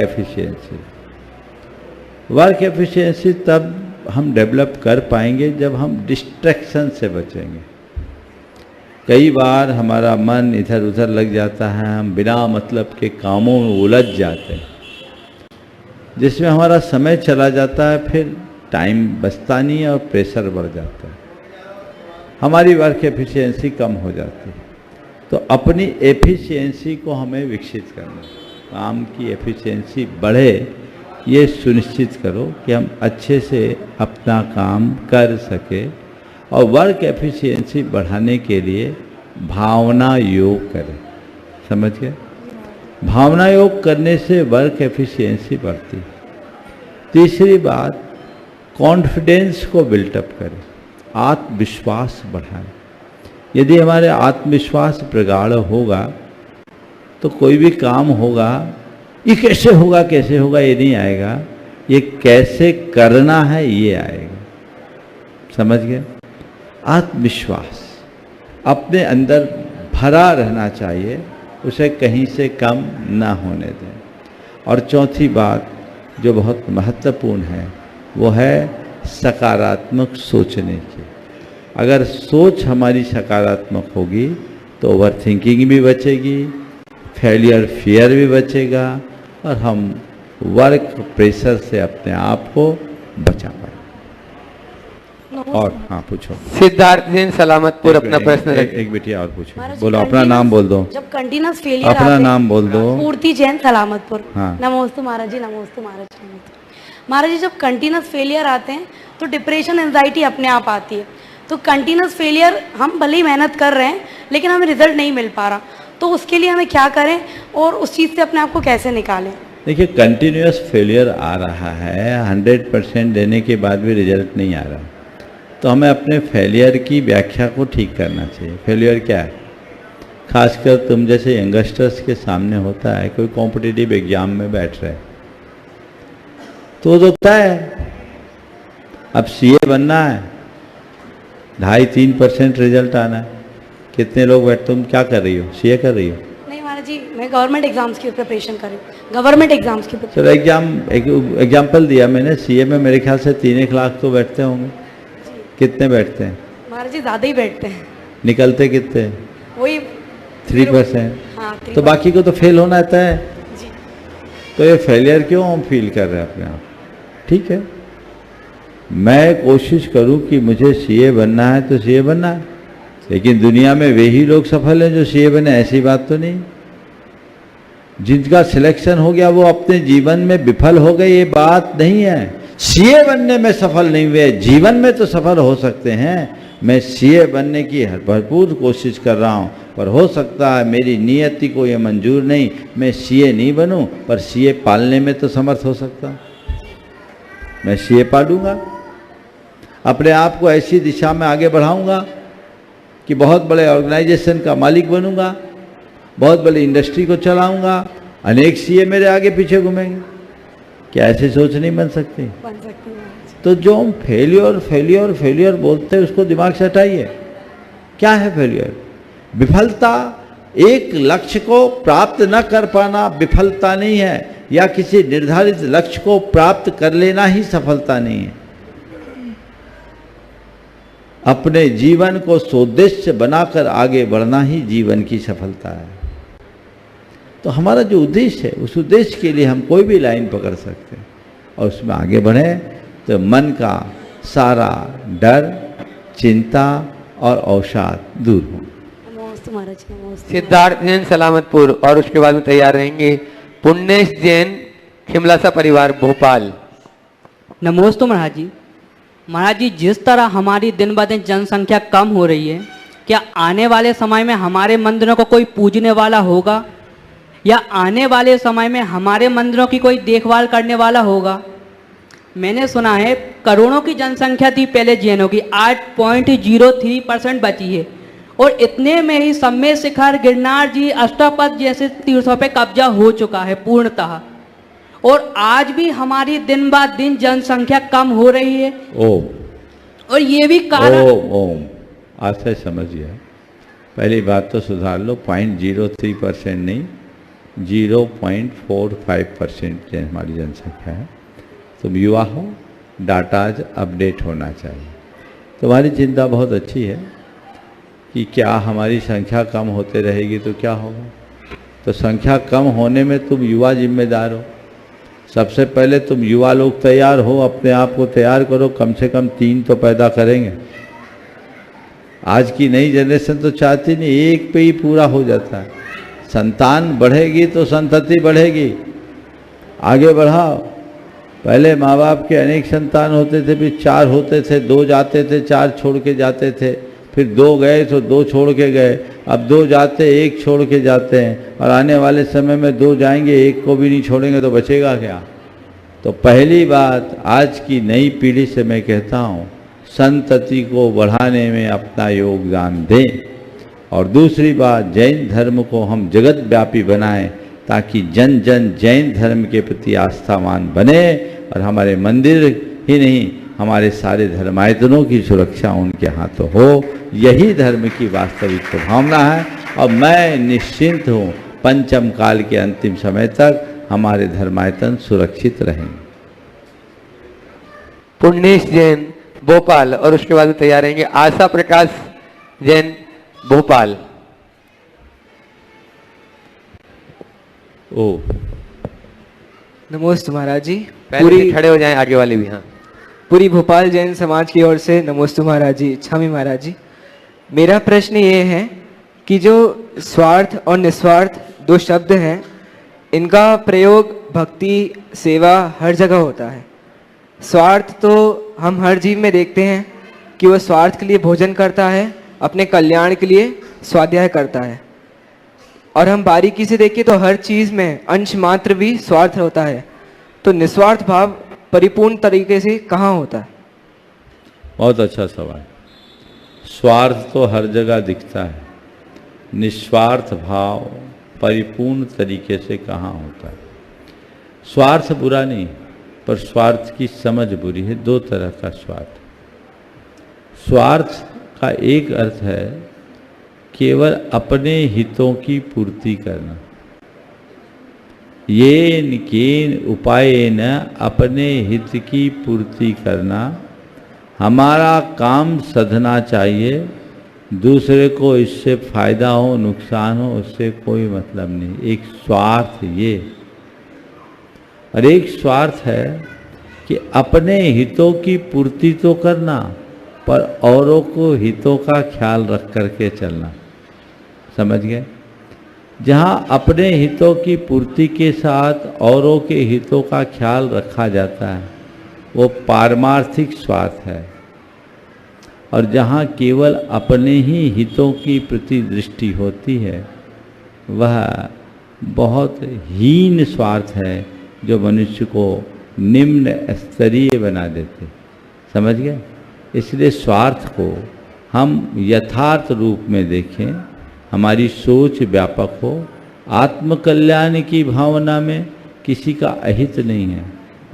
एफिशिएंसी तब हम डेवलप कर पाएंगे जब हम डिस्ट्रैक्शन से बचेंगे। कई बार हमारा मन इधर उधर लग जाता है, हम बिना मतलब के कामों में उलझ जाते हैं, जिसमें हमारा समय चला जाता है, फिर टाइम बचता नहीं है और प्रेशर बढ़ जाता है, हमारी वर्क एफिशिएंसी कम हो जाती है। तो अपनी एफिशिएंसी को हमें विकसित करना है, काम की एफिशिएंसी बढ़े, ये सुनिश्चित करो कि हम अच्छे से अपना काम कर सके। और वर्क एफिशिएंसी बढ़ाने के लिए भावना योग करें, समझ गए? भावना योग करने से वर्क एफिशिएंसी बढ़ती है। तीसरी बात, कॉन्फिडेंस को बिल्टअप करें, आत्मविश्वास बढ़ाएं। यदि हमारे आत्मविश्वास प्रगाढ़ होगा तो कोई भी काम होगा, ये कैसे होगा ये नहीं आएगा, ये कैसे करना है ये आएगा, समझ गए? आत्मविश्वास अपने अंदर भरा रहना चाहिए, उसे कहीं से कम ना होने दें। और चौथी बात जो बहुत महत्वपूर्ण है वो है सकारात्मक सोचने की। अगर सोच हमारी सकारात्मक होगी तो ओवर थिंकिंग भी बचेगी, फेलियर फियर भी बचेगा, और हम वर्क प्रेशर से अपने आप को बचा पाए। और हाँ पूछो। सिद्धार्थ जैन सलामतपुर अपना प्रश्न एक बेटी और पूछो, बोलो, अपना नाम बोल दो। जब कंटिन्यूस फेलियर अपना नाम बोल दो। पूर्ति जैन सलामतपुर। हाँ। नमोस्तु महाराज जी, नमोस्तु महाराज जी। महाराज जी, जब कंटिन्यूस फेलियर आते हैं तो डिप्रेशन एंजाइटी अपने आप आती है। तो कंटिन्यूस फेलियर, हम भले ही मेहनत कर रहे हैं लेकिन हमें रिजल्ट नहीं मिल पा रहा, तो उसके लिए हमें क्या करें और उस चीज़ से अपने आप को कैसे निकालें? देखिए, कंटिन्यूस फेलियर आ रहा है, 100% देने के बाद भी रिजल्ट नहीं आ रहा, तो हमें अपने फेलियर की व्याख्या को ठीक करना चाहिए। फेलियर क्या है? खासकर तुम जैसे यंगस्टर्स के सामने होता है, कोई कॉम्पिटिटिव एग्जाम में बैठ रहे तो होता है अब सीए बनना है, 2.5-3% रिजल्ट आना है। कितने लोग बैठे, तुम क्या कर रही हो, सीए कर रही हो? नहीं महाराज जी, मैं गवर्नमेंट एग्जाम्स की प्रिपरेशन कर रही हूँ, गवर्नमेंट एग्जाम्स की चलो एग्जाम्पल दिया मैंने, सीए में मेरे ख्याल से 3-1 लाख तो बैठते होंगे। कितने बैठते हैं? महाराज जी ज़्यादा ही बैठते हैं। निकलते कितने? वही 3%। हाँ, तो बाकी को तो फेल होना आता है। तो ये फेलियर क्यों हम फील कर रहे हैं अपने आप? ठीक है, मैं कोशिश करूं कि मुझे सीए बनना है तो सीए बनना है, लेकिन दुनिया में वे ही लोग सफल हैं जो सीए बने, ऐसी बात तो नहीं। जिनका सिलेक्शन हो गया वो अपने जीवन में विफल हो गए, ये बात नहीं है। सीए बनने में सफल नहीं हुए, जीवन में तो सफल हो सकते हैं। मैं सीए बनने की भरपूर कोशिश कर रहा हूँ, पर हो सकता है मेरी नियति को ये मंजूर नहीं, मैं सीए नहीं बनूं, पर सीए पालने में तो समर्थ हो सकता हूँ। मैं सीए पालूंगा, अपने आप को ऐसी दिशा में आगे बढ़ाऊंगा कि बहुत बड़े ऑर्गेनाइजेशन का मालिक बनूंगा, बहुत बड़ी इंडस्ट्री को चलाऊंगा, अनेक सीए मेरे आगे पीछे घूमेंगे। क्या ऐसी सोच नहीं बन सकती? बन सकती है। तो जो हम फेलियर फेलियर फेलियर बोलते हैं उसको दिमाग से हटाइए। क्या है फेलियर? विफलता एक लक्ष्य को प्राप्त न कर पाना विफलता नहीं है, या किसी निर्धारित लक्ष्य को प्राप्त कर लेना ही सफलता नहीं है। अपने जीवन को सोद्देश्य बनाकर आगे बढ़ना ही जीवन की सफलता है। तो हमारा जो उद्देश्य है, उस उद्देश्य के लिए हम कोई भी लाइन पकड़ सकते हैं और उसमें आगे बढ़े तो मन का सारा डर, चिंता और अवसाद दूर हो। नमस्ते महाराज जी, नमस्ते। सिद्धार्थ जैन सलामतपुर, और उसके बाद में तैयार रहेंगे पुण्येश जैन खिमलासा परिवार भोपाल। नमस्ते महाराज जी। महाराज जी, जिस तरह हमारी दिन ब दिन जनसंख्या कम हो रही है, क्या आने वाले समय में हमारे मंदिरों को कोई पूजने वाला होगा, या आने वाले समय में हमारे मंदिरों की कोई देखभाल करने वाला होगा? मैंने सुना है करोड़ों की जनसंख्या थी पहले जैनों की, 8.03% बची है, और इतने में ही सम्मेद शिखर, गिरनार जी, अष्टपद जैसे तीर्थों पे कब्जा हो चुका है पूर्णतः, और आज भी हमारी दिन ब दिन जनसंख्या कम हो रही है। ओम। और ये भी कारण ओम आज से समझिए, पहली बात तो सुधार लो, 0.03% नहीं 0.45% हमारी जनसंख्या है। तुम युवा हो, डाटा आज अपडेट होना चाहिए। तुम्हारी चिंता बहुत अच्छी है कि क्या हमारी संख्या कम होते रहेगी तो क्या होगा। तो संख्या कम होने में तुम युवा जिम्मेदार हो। सबसे पहले तुम युवा लोग तैयार हो, अपने आप को तैयार करो, कम से कम 3 तो पैदा करेंगे। आज की नई जनरेशन तो चाहती नहीं, एक पे ही पूरा हो जाता है। संतान बढ़ेगी तो संतति बढ़ेगी, आगे बढ़ाओ। पहले माँ बाप के अनेक संतान होते थे, फिर 4 होते थे, 2 जाते थे, 4 छोड़ के जाते थे, फिर 2 गए तो 2 छोड़ के गए, अब 2 जाते 1 छोड़ के जाते हैं, और आने वाले समय में 2 जाएंगे 1 को भी नहीं छोड़ेंगे तो बचेगा क्या। तो पहली बात आज की नई पीढ़ी से मैं कहता हूँ, संतति को बढ़ाने में अपना योगदान दें। और दूसरी बात, जैन धर्म को हम जगत व्यापी बनाएं ताकि जन जन जैन धर्म के प्रति आस्थावान बने, और हमारे मंदिर ही नहीं हमारे सारे धर्मायतनों की सुरक्षा उनके हाथों हो। यही धर्म की वास्तविक भावना है, और मैं निश्चिंत हूँ पंचम काल के अंतिम समय तक हमारे धर्मायतन सुरक्षित रहेंगे। पुण्येश जैन भोपाल, और उसके बाद तैयार रहेंगे आशा प्रकाश जैन भोपाल। ओ नमस्ते महाराज जी। पूरी खड़े हो जाएं आगे वाले भी। हाँ, पूरी भोपाल जैन समाज की ओर से नमस्ते महाराज जी, क्षमी महाराज जी। मेरा प्रश्न ये है कि जो स्वार्थ और निस्वार्थ 2 शब्द हैं, इनका प्रयोग भक्ति, सेवा हर जगह होता है। स्वार्थ तो हम हर जीव में देखते हैं कि वह स्वार्थ के लिए भोजन करता है, अपने कल्याण के लिए स्वाध्याय करता है, और हम बारीकी से देखें तो हर चीज़ में अंश मात्र भी स्वार्थ होता है। तो निस्वार्थ भाव परिपूर्ण तरीके से कहाँ होता है? बहुत अच्छा सवाल। स्वार्थ तो हर जगह दिखता है, निस्वार्थ भाव परिपूर्ण तरीके से कहाँ होता है। स्वार्थ बुरा नहीं, पर स्वार्थ की समझ बुरी है। 2 तरह का स्वार्थ का एक अर्थ है केवल अपने हितों की पूर्ति करना। येन केन उपायेन अपने हित की पूर्ति करना, हमारा काम सधना चाहिए, दूसरे को इससे फायदा हो नुकसान हो उससे कोई मतलब नहीं। एक स्वार्थ ये, और एक स्वार्थ है कि अपने हितों की पूर्ति तो करना पर औरों को हितों का ख्याल रख करके चलना। समझ गए? जहाँ अपने हितों की पूर्ति के साथ औरों के हितों का ख्याल रखा जाता है वो पारमार्थिक स्वार्थ है, और जहाँ केवल अपने ही हितों की प्रति दृष्टि होती है वह बहुत हीन स्वार्थ है जो मनुष्य को निम्न स्तरीय बना देते। समझ गए? इसलिए स्वार्थ को हम यथार्थ रूप में देखें, हमारी सोच व्यापक हो, आत्मकल्याण की भावना में किसी का अहित नहीं है,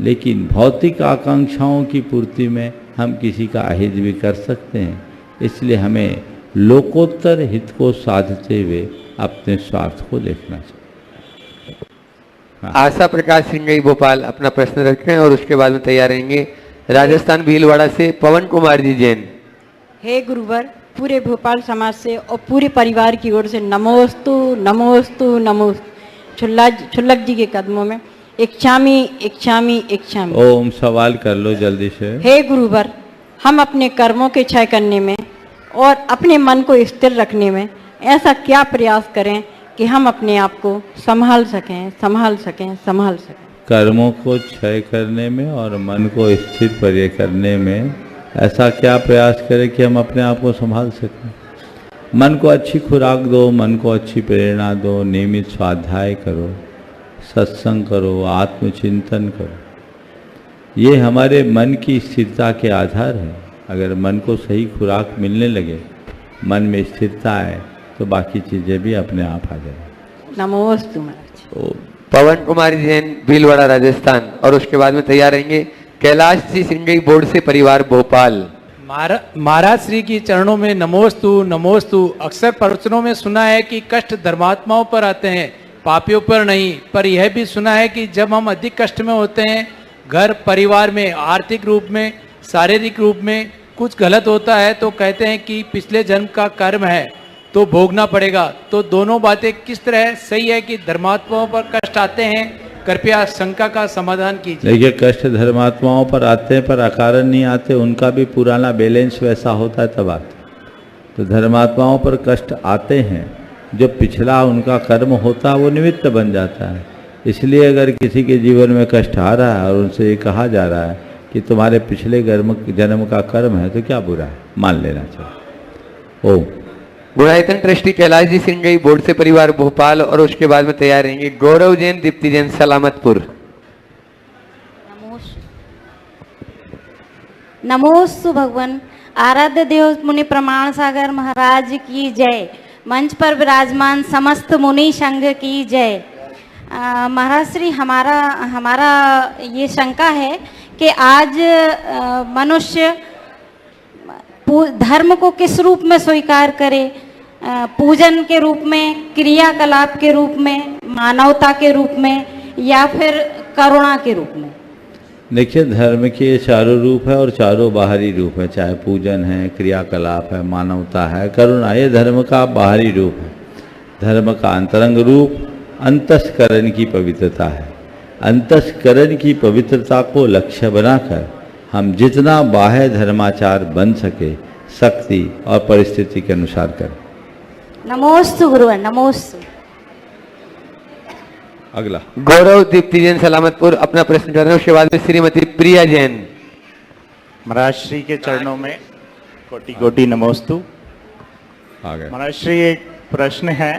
लेकिन भौतिक आकांक्षाओं की पूर्ति में हम किसी का अहित भी कर सकते हैं। इसलिए हमें लोकोत्तर हित को साधते हुए अपने स्वार्थ को देखना चाहिए। आशा प्रकाश सिंह भोपाल अपना प्रश्न रखें और उसके बाद में तैयार रहेंगे राजस्थान भीलवाड़ा से पवन कुमार जी जैन। हे गुरुवर, पूरे भोपाल समाज से और पूरे परिवार की ओर से नमोस्तु नमोस्तु नमोस्तु। छुल्लक जी के कदमों में इच्छामी इच्छामी इच्छामी। ओम सवाल कर लो जल्दी से। हे गुरुवर, हम अपने कर्मों के क्षय करने में और अपने मन को स्थिर रखने में ऐसा क्या प्रयास करें कि हम अपने आप को संभाल सकें संभाल सकें संभाल सकें। कर्मों को क्षय करने में और मन को स्थिर पर्य करने में ऐसा क्या प्रयास करें कि हम अपने आप को संभाल सकें। मन को अच्छी खुराक दो, मन को अच्छी प्रेरणा दो, नियमित स्वाध्याय करो, सत्संग करो, आत्मचिंतन करो। ये हमारे मन की स्थिरता के आधार है। अगर मन को सही खुराक मिलने लगे, मन में स्थिरता है, तो बाकी चीज़ें भी अपने आप आ जाएंगी। नमोस्तु महाराज। पवन कुमार जैन भीलवाड़ा राजस्थान, और उसके बाद में तैयार रहेंगे कैलाश जी सिंगई बोर्ड से परिवार भोपाल। महाराज श्री की चरणों में नमोस्तु नमोस्तु। अक्सर प्रवचनों में सुना है कि कष्ट धर्मात्माओं पर आते हैं, पापियों पर नहीं। पर यह भी सुना है कि जब हम अधिक कष्ट में होते हैं, घर परिवार में, आर्थिक रूप में, शारीरिक रूप में कुछ गलत होता है, तो कहते हैं कि पिछले जन्म का कर्म है तो भोगना पड़ेगा। तो दोनों बातें किस तरह सही है कि धर्मात्माओं पर कष्ट आते हैं? कृपया शंका का समाधान कीजिए। देखिए, कष्ट धर्मात्माओं पर आते हैं पर अकारण नहीं आते, उनका भी पुराना बैलेंस वैसा होता है तब आते। तो धर्मात्माओं पर कष्ट आते हैं, जो पिछला उनका कर्म होता है वो निमित्त बन जाता है। इसलिए अगर किसी के जीवन में कष्ट आ रहा है और उनसे ये कहा जा रहा है कि तुम्हारे पिछले जन्म का कर्म है, तो क्या बुरा है, मान लेना चाहिए। ओम। गुणायतन ट्रस्टी कैलाश जी सिंगई बोर्ड से परिवार भोपाल, और उसके बाद में तैयार रहेंगे गौरव जैन दीप्ति जैन सलामतपुर। नमोस्तु भगवान। आराध्य देव मुनि प्रमाण सागर महाराज की जय। मंच पर विराजमान समस्त मुनि संघ की जय। महाराज श्री, हमारा ये शंका है कि आज मनुष्य धर्म को किस रूप में स्वीकार करे? पूजन के रूप में, क्रियाकलाप के रूप में, मानवता के रूप में, या फिर करुणा के रूप में? देखिए, धर्म के चारों रूप है और चारों बाहरी रूप है, चाहे पूजन है, क्रियाकलाप है, मानवता है, करुणा, ये धर्म का बाहरी रूप है। धर्म का अंतरंग रूप अंतस्करण की पवित्रता है। अंतस्करण की पवित्रता को लक्ष्य बनाकर हम जितना बाह्य धर्माचार बन सके शक्ति और परिस्थिति के अनुसार करें। नमोस्तु गुरुवर, नमोस्तु। अगला गौरव दीप्ति जैन सलामतपुर अपना प्रश्न कर रहे हैं, उसके बाद में श्रीमती प्रिया जैन। महाराज श्री के चरणों में कोटि कोटि नमोस्तु। महाराज श्री, एक प्रश्न है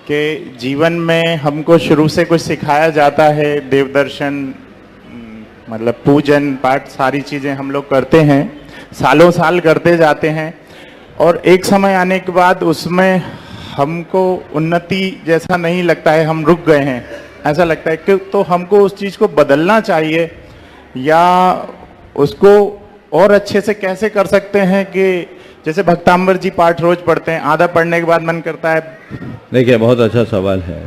कि जीवन में हमको शुरू से कुछ सिखाया जाता है, देवदर्शन मतलब पूजन पाठ सारी चीजें हम लोग करते हैं, सालों साल करते जाते हैं, और एक समय आने के बाद उसमें हमको उन्नति जैसा नहीं लगता है, हम रुक गए हैं ऐसा लगता है कि तो हमको उस चीज को बदलना चाहिए या उसको और अच्छे से कैसे कर सकते हैं कि जैसे भक्तांबर जी पाठ रोज पढ़ते हैं, आधा पढ़ने के बाद मन करता है। देखिए, बहुत अच्छा सवाल है।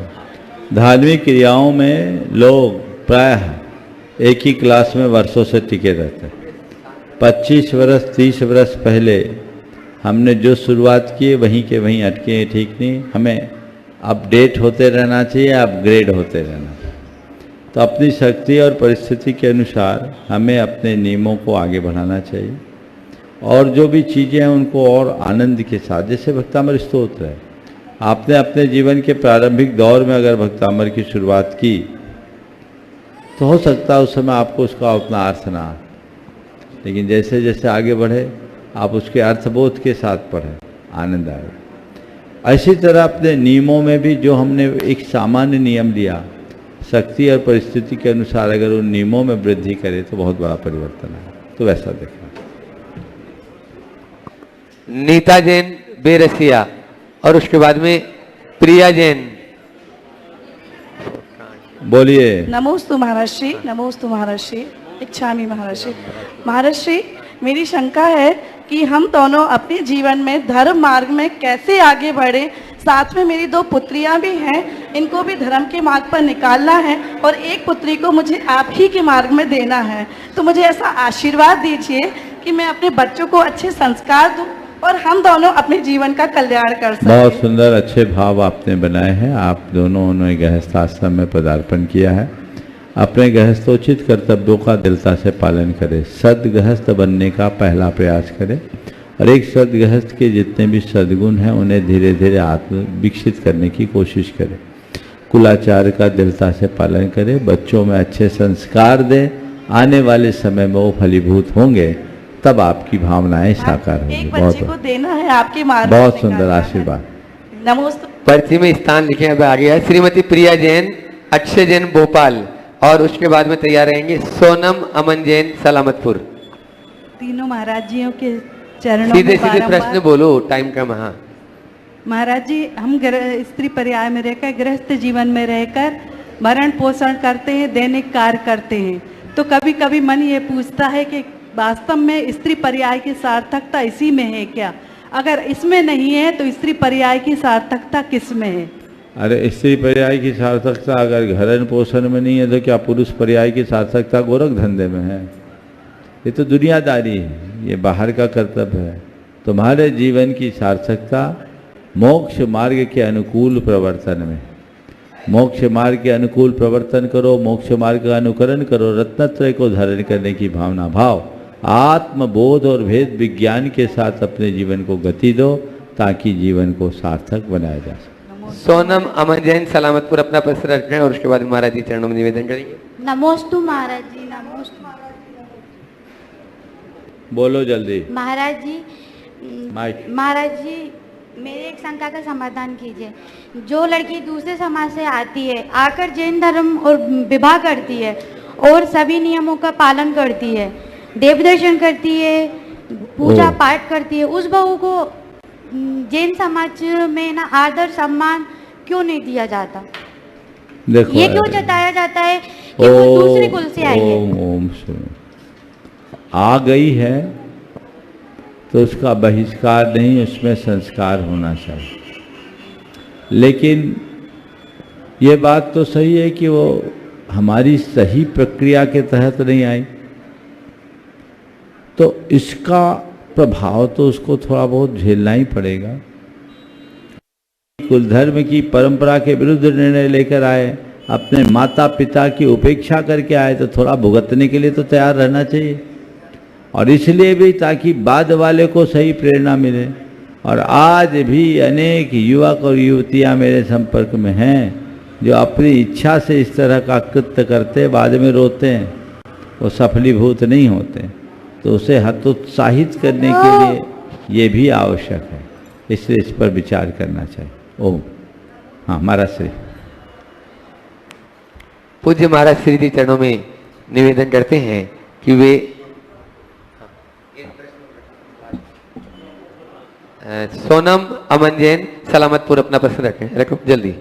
धार्मिक क्रियाओं में लोग प्रायः एक ही क्लास में वर्षों से टिके रहते हैं। 25 वर्ष 30 वर्ष पहले हमने जो शुरुआत की वहीं के वहीं अटके हैं, ठीक नहीं। हमें अपडेट होते रहना चाहिए, अपग्रेड होते रहना चाहिए। तो अपनी शक्ति और परिस्थिति के अनुसार हमें अपने नियमों को आगे बढ़ाना चाहिए और जो भी चीज़ें हैं उनको और आनंद के साथ, जैसे भक्तामर स्तोत्र है, आपने अपने जीवन के प्रारंभिक दौर में अगर भक्तामर की शुरुआत की तो हो सकता है उस समय आपको उसका उतना अर्थ ना आए, लेकिन जैसे जैसे आगे बढ़े आप उसके अर्थबोध के साथ पढ़ें, आनंद आएगा। इसी तरह अपने नियमों में भी जो हमने एक सामान्य नियम लिया, शक्ति और परिस्थिति के अनुसार अगर उन नियमों में वृद्धि करे तो बहुत बड़ा परिवर्तन है। तो वैसा देखना। नीता जैन बेरसिया और उसके बाद में प्रिया जैन। बोलिए। नमोस्तु महर्षि, नमोस्तु महर्षि, इच्छामि महर्षि। महर्षि, मेरी शंका है कि हम दोनों अपने जीवन में धर्म मार्ग में कैसे आगे बढ़े। साथ में मेरी 2 पुत्रियां भी हैं, इनको भी धर्म के मार्ग पर निकालना है और एक पुत्री को मुझे आप ही के मार्ग में देना है। तो मुझे ऐसा आशीर्वाद दीजिए कि मैं अपने बच्चों को अच्छे संस्कार दूं और हम दोनों अपने जीवन का कल्याण कर सकें। बहुत सुंदर अच्छे भाव आपने बनाए हैं। आप दोनों ने गृहस्थ आश्रम में पदार्पण किया है। अपने गृहस्थोचित कर्तव्यों का दृढ़ता से पालन करें। सदगृहस्थ बनने का पहला प्रयास करें और एक सदगृहस्थ के जितने भी सद्गुण हैं उन्हें धीरे धीरे आत्म विकसित करने की कोशिश करें। कुलाचार का दृढ़ता से पालन करें। बच्चों में अच्छे संस्कार दें। आने वाले समय में वो फलीभूत होंगे, तब आपकी भावनाएं साकार होंगी। एक बच्चे को देना है आपके मार्ग। बहुत सुंदर आशीर्वाद। नमस्ते। पर्ची में स्थान लिखे अब आ गया है श्रीमती प्रिया जैन, अक्षय जैन भोपाल और उसके बाद में तैयार रहेंगे सोनम अमन जैन सलामतपुर। तीनों महाराज जियों के चरणों सीधे में सीधे प्रश्न बोलो, टाइम कम। हाँ महाराज जी, हम स्त्री पर्याय में रहकर गृहस्थ जीवन में रहकर भरण पोषण करते हैं, दैनिक कार्य करते हैं, तो कभी कभी मन ये पूछता है कि वास्तव में स्त्री पर्याय की सार्थकता इसी में है क्या? अगर इसमें नहीं है तो स्त्री पर्याय की सार्थकता किस में है? अरे, स्त्री पर्याय की सार्थकता अगर भरण पोषण में नहीं है तो क्या पुरुष पर्याय की सार्थकता गोरख धंधे में है? ये तो दुनियादारी है, ये बाहर का कर्तव्य है। तुम्हारे जीवन की सार्थकता मोक्ष मार्ग के अनुकूल प्रवर्तन में। मोक्ष मार्ग के अनुकूल प्रवर्तन करो, मोक्ष मार्ग का अनुकरण करो, रत्नत्रय को धारण करने की भावना, भाव, आत्मबोध और भेद विज्ञान के साथ अपने जीवन को गति दो ताकि जीवन को सार्थक बनाया जा सके। सोनम अमन जैन सलामतपुर अपना प्रश्न रखें और उसके बाद महाराज जी चरणों में निवेदन करेंगे। नमोस्तु महाराज जी, नमोस्तु बोलो जल्दी। महाराज जी। माइक। महाराज जी, मेरे एक शंका का समाधान कीजिए। जो लड़की दूसरे समाज से आती है, आकर जैन धर्म और विवाह करती है और सभी नियमों का पालन करती है, देव दर्शन करती है, पूजा पाठ करती है, उस बहू को जैन समाज में ना आदर सम्मान क्यों नहीं दिया जाता? देखो, ये क्यों जताया जाता है कि वो दूसरे कुल से आई है? ओम आ गई है तो उसका बहिष्कार नहीं, उसमें संस्कार होना चाहिए। लेकिन ये बात तो सही है कि वो हमारी सही प्रक्रिया के तहत नहीं आई, तो इसका प्रभाव तो उसको थोड़ा बहुत झेलना ही पड़ेगा। कुल धर्म की परंपरा के विरुद्ध निर्णय लेकर आए, अपने माता पिता की उपेक्षा करके आए, तो थोड़ा भुगतने के लिए तो तैयार रहना चाहिए। और इसलिए भी ताकि बाद वाले को सही प्रेरणा मिले। और आज भी अनेक युवक और युवतियां मेरे संपर्क में हैं जो अपनी इच्छा से इस तरह का कृत्य करते, बाद में रोते हैं, वो सफलीभूत नहीं होते। तो उसे हतोत्साहित करने के लिए ये भी आवश्यक है, इसलिए इस पर विचार करना चाहिए। ओम। हाँ, महाराज श्री। पूज्य महाराज श्री जी चरणों में निवेदन करते हैं कि वे सोनम अमन जैन सलामतपुर अपना प्रश्न रखें। रखो जल्दी।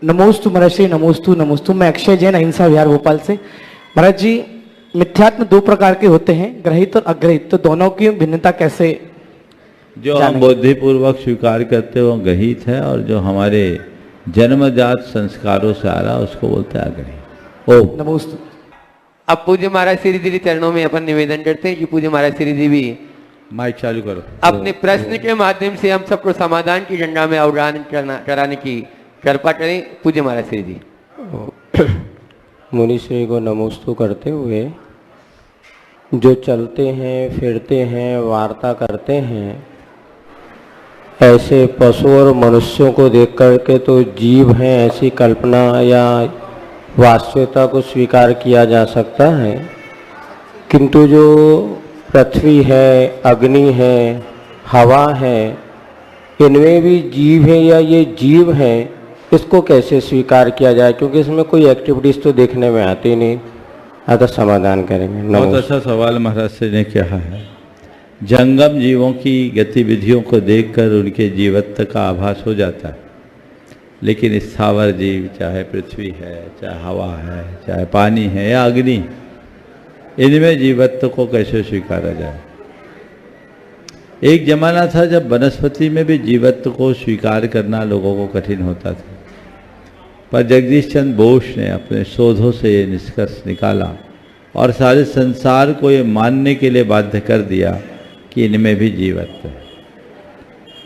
नमोस्तु महर्षि, नमोस्तु नमोस्तु। मैं अक्षय जैन, अहिंसा विहार भोपाल से। महाराज जी, मिथ्यात्म दो प्रकार के होते हैं, ग्रहित और अग्रहित, तो दोनों की भिन्नता कैसे? जो हम बुद्धिपूर्वक स्वीकार करते हैं वो ग्रहित है, और जो हमारे जन्मजात संस्कारों से आ रहा उसको बोलते हैं अग्रहित। ओम नमोस्तु। अब पूज्य महाराज श्री जी चरणों में अपन निवेदन करते हैं कि पूज्य महाराज श्री जी भी माइक चालू करो, अपने प्रश्न के माध्यम से हम सबको समाधान की गंगा में अवगाहन कराने की कृपा करें। पूज्य महाराज श्री जी। मुनिश्री को नमोस्तु करते हुए, जो चलते हैं फिरते हैं वार्ता करते हैं, ऐसे पशु और मनुष्यों को देख करके तो जीव हैं ऐसी कल्पना या वास्तविकता को स्वीकार किया जा सकता है, किंतु जो पृथ्वी है, अग्नि है, हवा है, इनमें भी जीव है या ये जीव हैं, इसको कैसे स्वीकार किया जाए? क्योंकि इसमें कोई एक्टिविटीज तो देखने में आती नहीं। अतः समाधान करेंगे। बहुत अच्छा सवाल महाराज से ने किया है। जंगम जीवों की गतिविधियों को देखकर उनके जीवत्व का आभास हो जाता है, लेकिन स्थावर जीव, चाहे पृथ्वी है, चाहे हवा है, चाहे पानी है या अग्नि, इनमें जीवत्व को कैसे स्वीकारा जाए? एक जमाना था जब वनस्पति में भी जीवत्व को स्वीकार करना लोगों को कठिन होता था, पर जगदीश चंद्र बोस ने अपने शोधों से ये निष्कर्ष निकाला और सारे संसार को ये मानने के लिए बाध्य कर दिया कि इनमें भी जीवत्व है।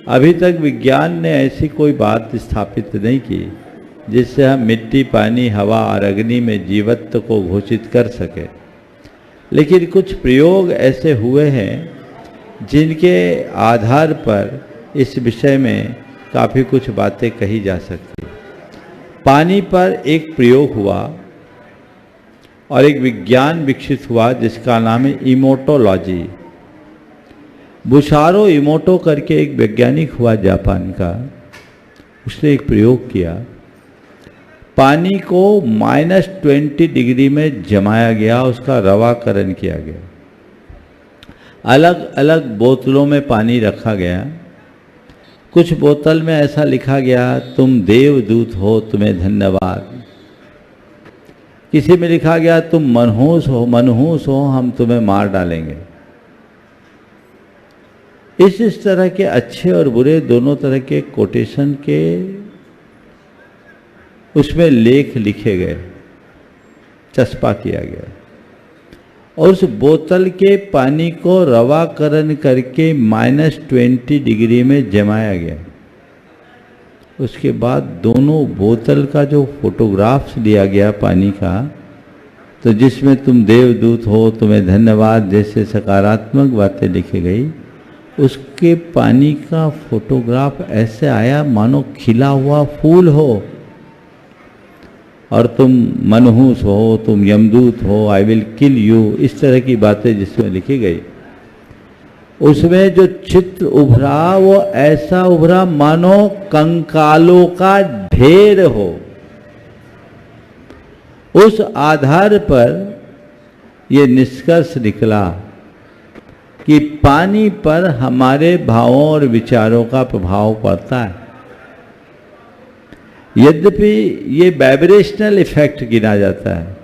अभी तक विज्ञान ने ऐसी कोई बात स्थापित नहीं की जिससे हम मिट्टी, पानी, हवा और अग्नि में जीवत्व को घोषित कर सके, लेकिन कुछ प्रयोग ऐसे हुए हैं जिनके आधार पर इस विषय में काफ़ी कुछ बातें कही जा सकती। पानी पर एक प्रयोग हुआ और एक विज्ञान विकसित हुआ जिसका नाम है इमोटोलॉजी। बुशारो इमोटो करके एक वैज्ञानिक हुआ जापान का, उसने एक प्रयोग किया। पानी को -20 डिग्री में जमाया गया, उसका रवाकरण किया गया। अलग अलग बोतलों में पानी रखा गया। कुछ बोतल में ऐसा लिखा गया, तुम देवदूत हो, तुम्हें धन्यवाद। किसी में लिखा गया, तुम मनहूस हो, हम तुम्हें मार डालेंगे। इस तरह के अच्छे और बुरे दोनों तरह के कोटेशन के उसमें लेख लिखे गए, चस्पा किया गया और उस बोतल के पानी को रवाकरण करके -20 डिग्री में जमाया गया। उसके बाद दोनों बोतल का जो फोटोग्राफ्स लिया गया पानी का, तो जिसमें तुम देवदूत हो, तुम्हें धन्यवाद जैसे सकारात्मक बातें लिखी गई, उसके पानी का फोटोग्राफ ऐसे आया मानो खिला हुआ फूल हो। और तुम मनहूस हो, तुम यमदूत हो, आई विल किल यू, इस तरह की बातें जिसमें लिखी गई, उसमें जो चित्र उभरा वो ऐसा उभरा मानो कंकालों का ढेर हो। उस आधार पर ये निष्कर्ष निकला कि पानी पर हमारे भावों और विचारों का प्रभाव पड़ता है। यद्यपि ये वाइब्रेशनल इफेक्ट गिना जाता है,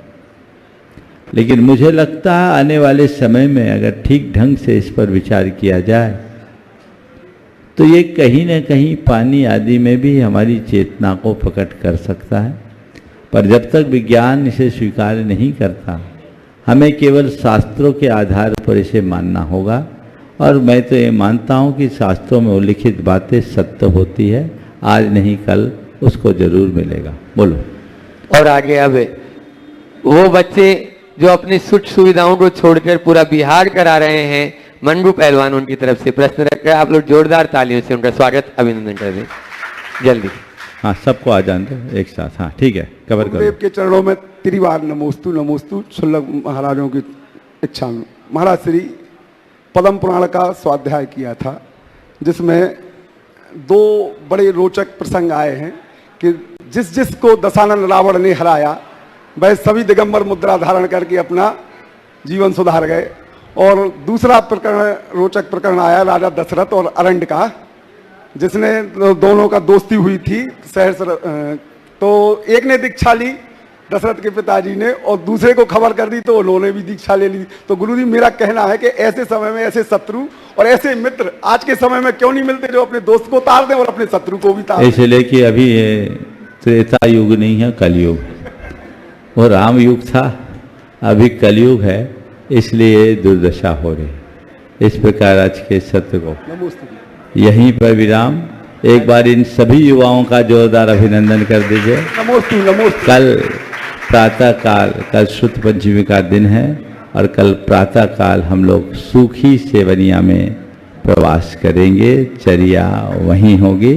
लेकिन मुझे लगता है आने वाले समय में अगर ठीक ढंग से इस पर विचार किया जाए तो ये कहीं न कहीं पानी आदि में भी हमारी चेतना को प्रकट कर सकता है। पर जब तक विज्ञान इसे स्वीकार नहीं करता, हमें केवल शास्त्रों के आधार पर इसे मानना होगा। और मैं तो ये मानता हूँ कि शास्त्रों में उल्लिखित बातें सत्य होती है, आज नहीं कल उसको जरूर मिलेगा। बोलो। और आगे अब वो बच्चे जो अपनी सुख सुविधाओं को छोड़कर पूरा बिहार करा रहे हैं, मंगू पहलवान उनकी तरफ से प्रश्न रख रहे हैं। आप लोग जोरदार तालियों से उनका स्वागत अभिनंदन कर दें जल्दी। हाँ, सबको आ जान दो एक साथ। हाँ ठीक है, कवर करो। गुरुदेव के चरणों में त्रिवार नमोस्तु नमोस्तु। शुल्लक महाराजों की इच्छा में महाराज श्री पद्म पुराण का स्वाध्याय किया था, जिसमें दो बड़े रोचक प्रसंग आए हैं कि जिसको दशानन रावण ने हराया वह सभी दिगंबर मुद्रा धारण करके अपना जीवन सुधार गए। और दूसरा प्रकरण, रोचक प्रकरण आया राजा दशरथ और अरंड का, जिसने दोनों का दोस्ती हुई थी सहस्र। तो एक ने दीक्षा ली दशरथ के पिताजी ने, और दूसरे को खबर कर दी तो उन्होंने भी दीक्षा ले ली। तो गुरुजी मेरा कहना है कि ऐसे समय में ऐसे शत्रु और ऐसे मित्र आज के समय में क्यों नहीं मिलते जो अपने दोस्त को तार दें और अपने शत्रु को भी तार दें? इसलिए कि अभी ये त्रेता युग नहीं है, कलयुग। वो राम युग था, अभी कलयुग है, इसलिए दुर्दशा हो रही। इस प्रकार आज के सत्र को यहीं पर विराम। एक बार इन सभी युवाओं का जोरदार अभिनंदन कर दीजिए। कल प्रातः काल, कल शुद्ध पंचमी का दिन है और कल प्रातः काल हम लोग सूखी सेवनिया में प्रवास करेंगे। चर्या वहीं होगी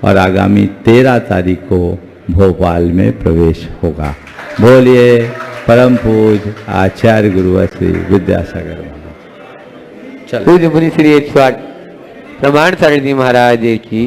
और आगामी 13 तारीख को भोपाल में प्रवेश होगा। बोलिए परम पूज आचार्य गुरुवर श्री विद्यासागर पूज्य मुनि श्री 108 प्रमाण सारणी महाराज की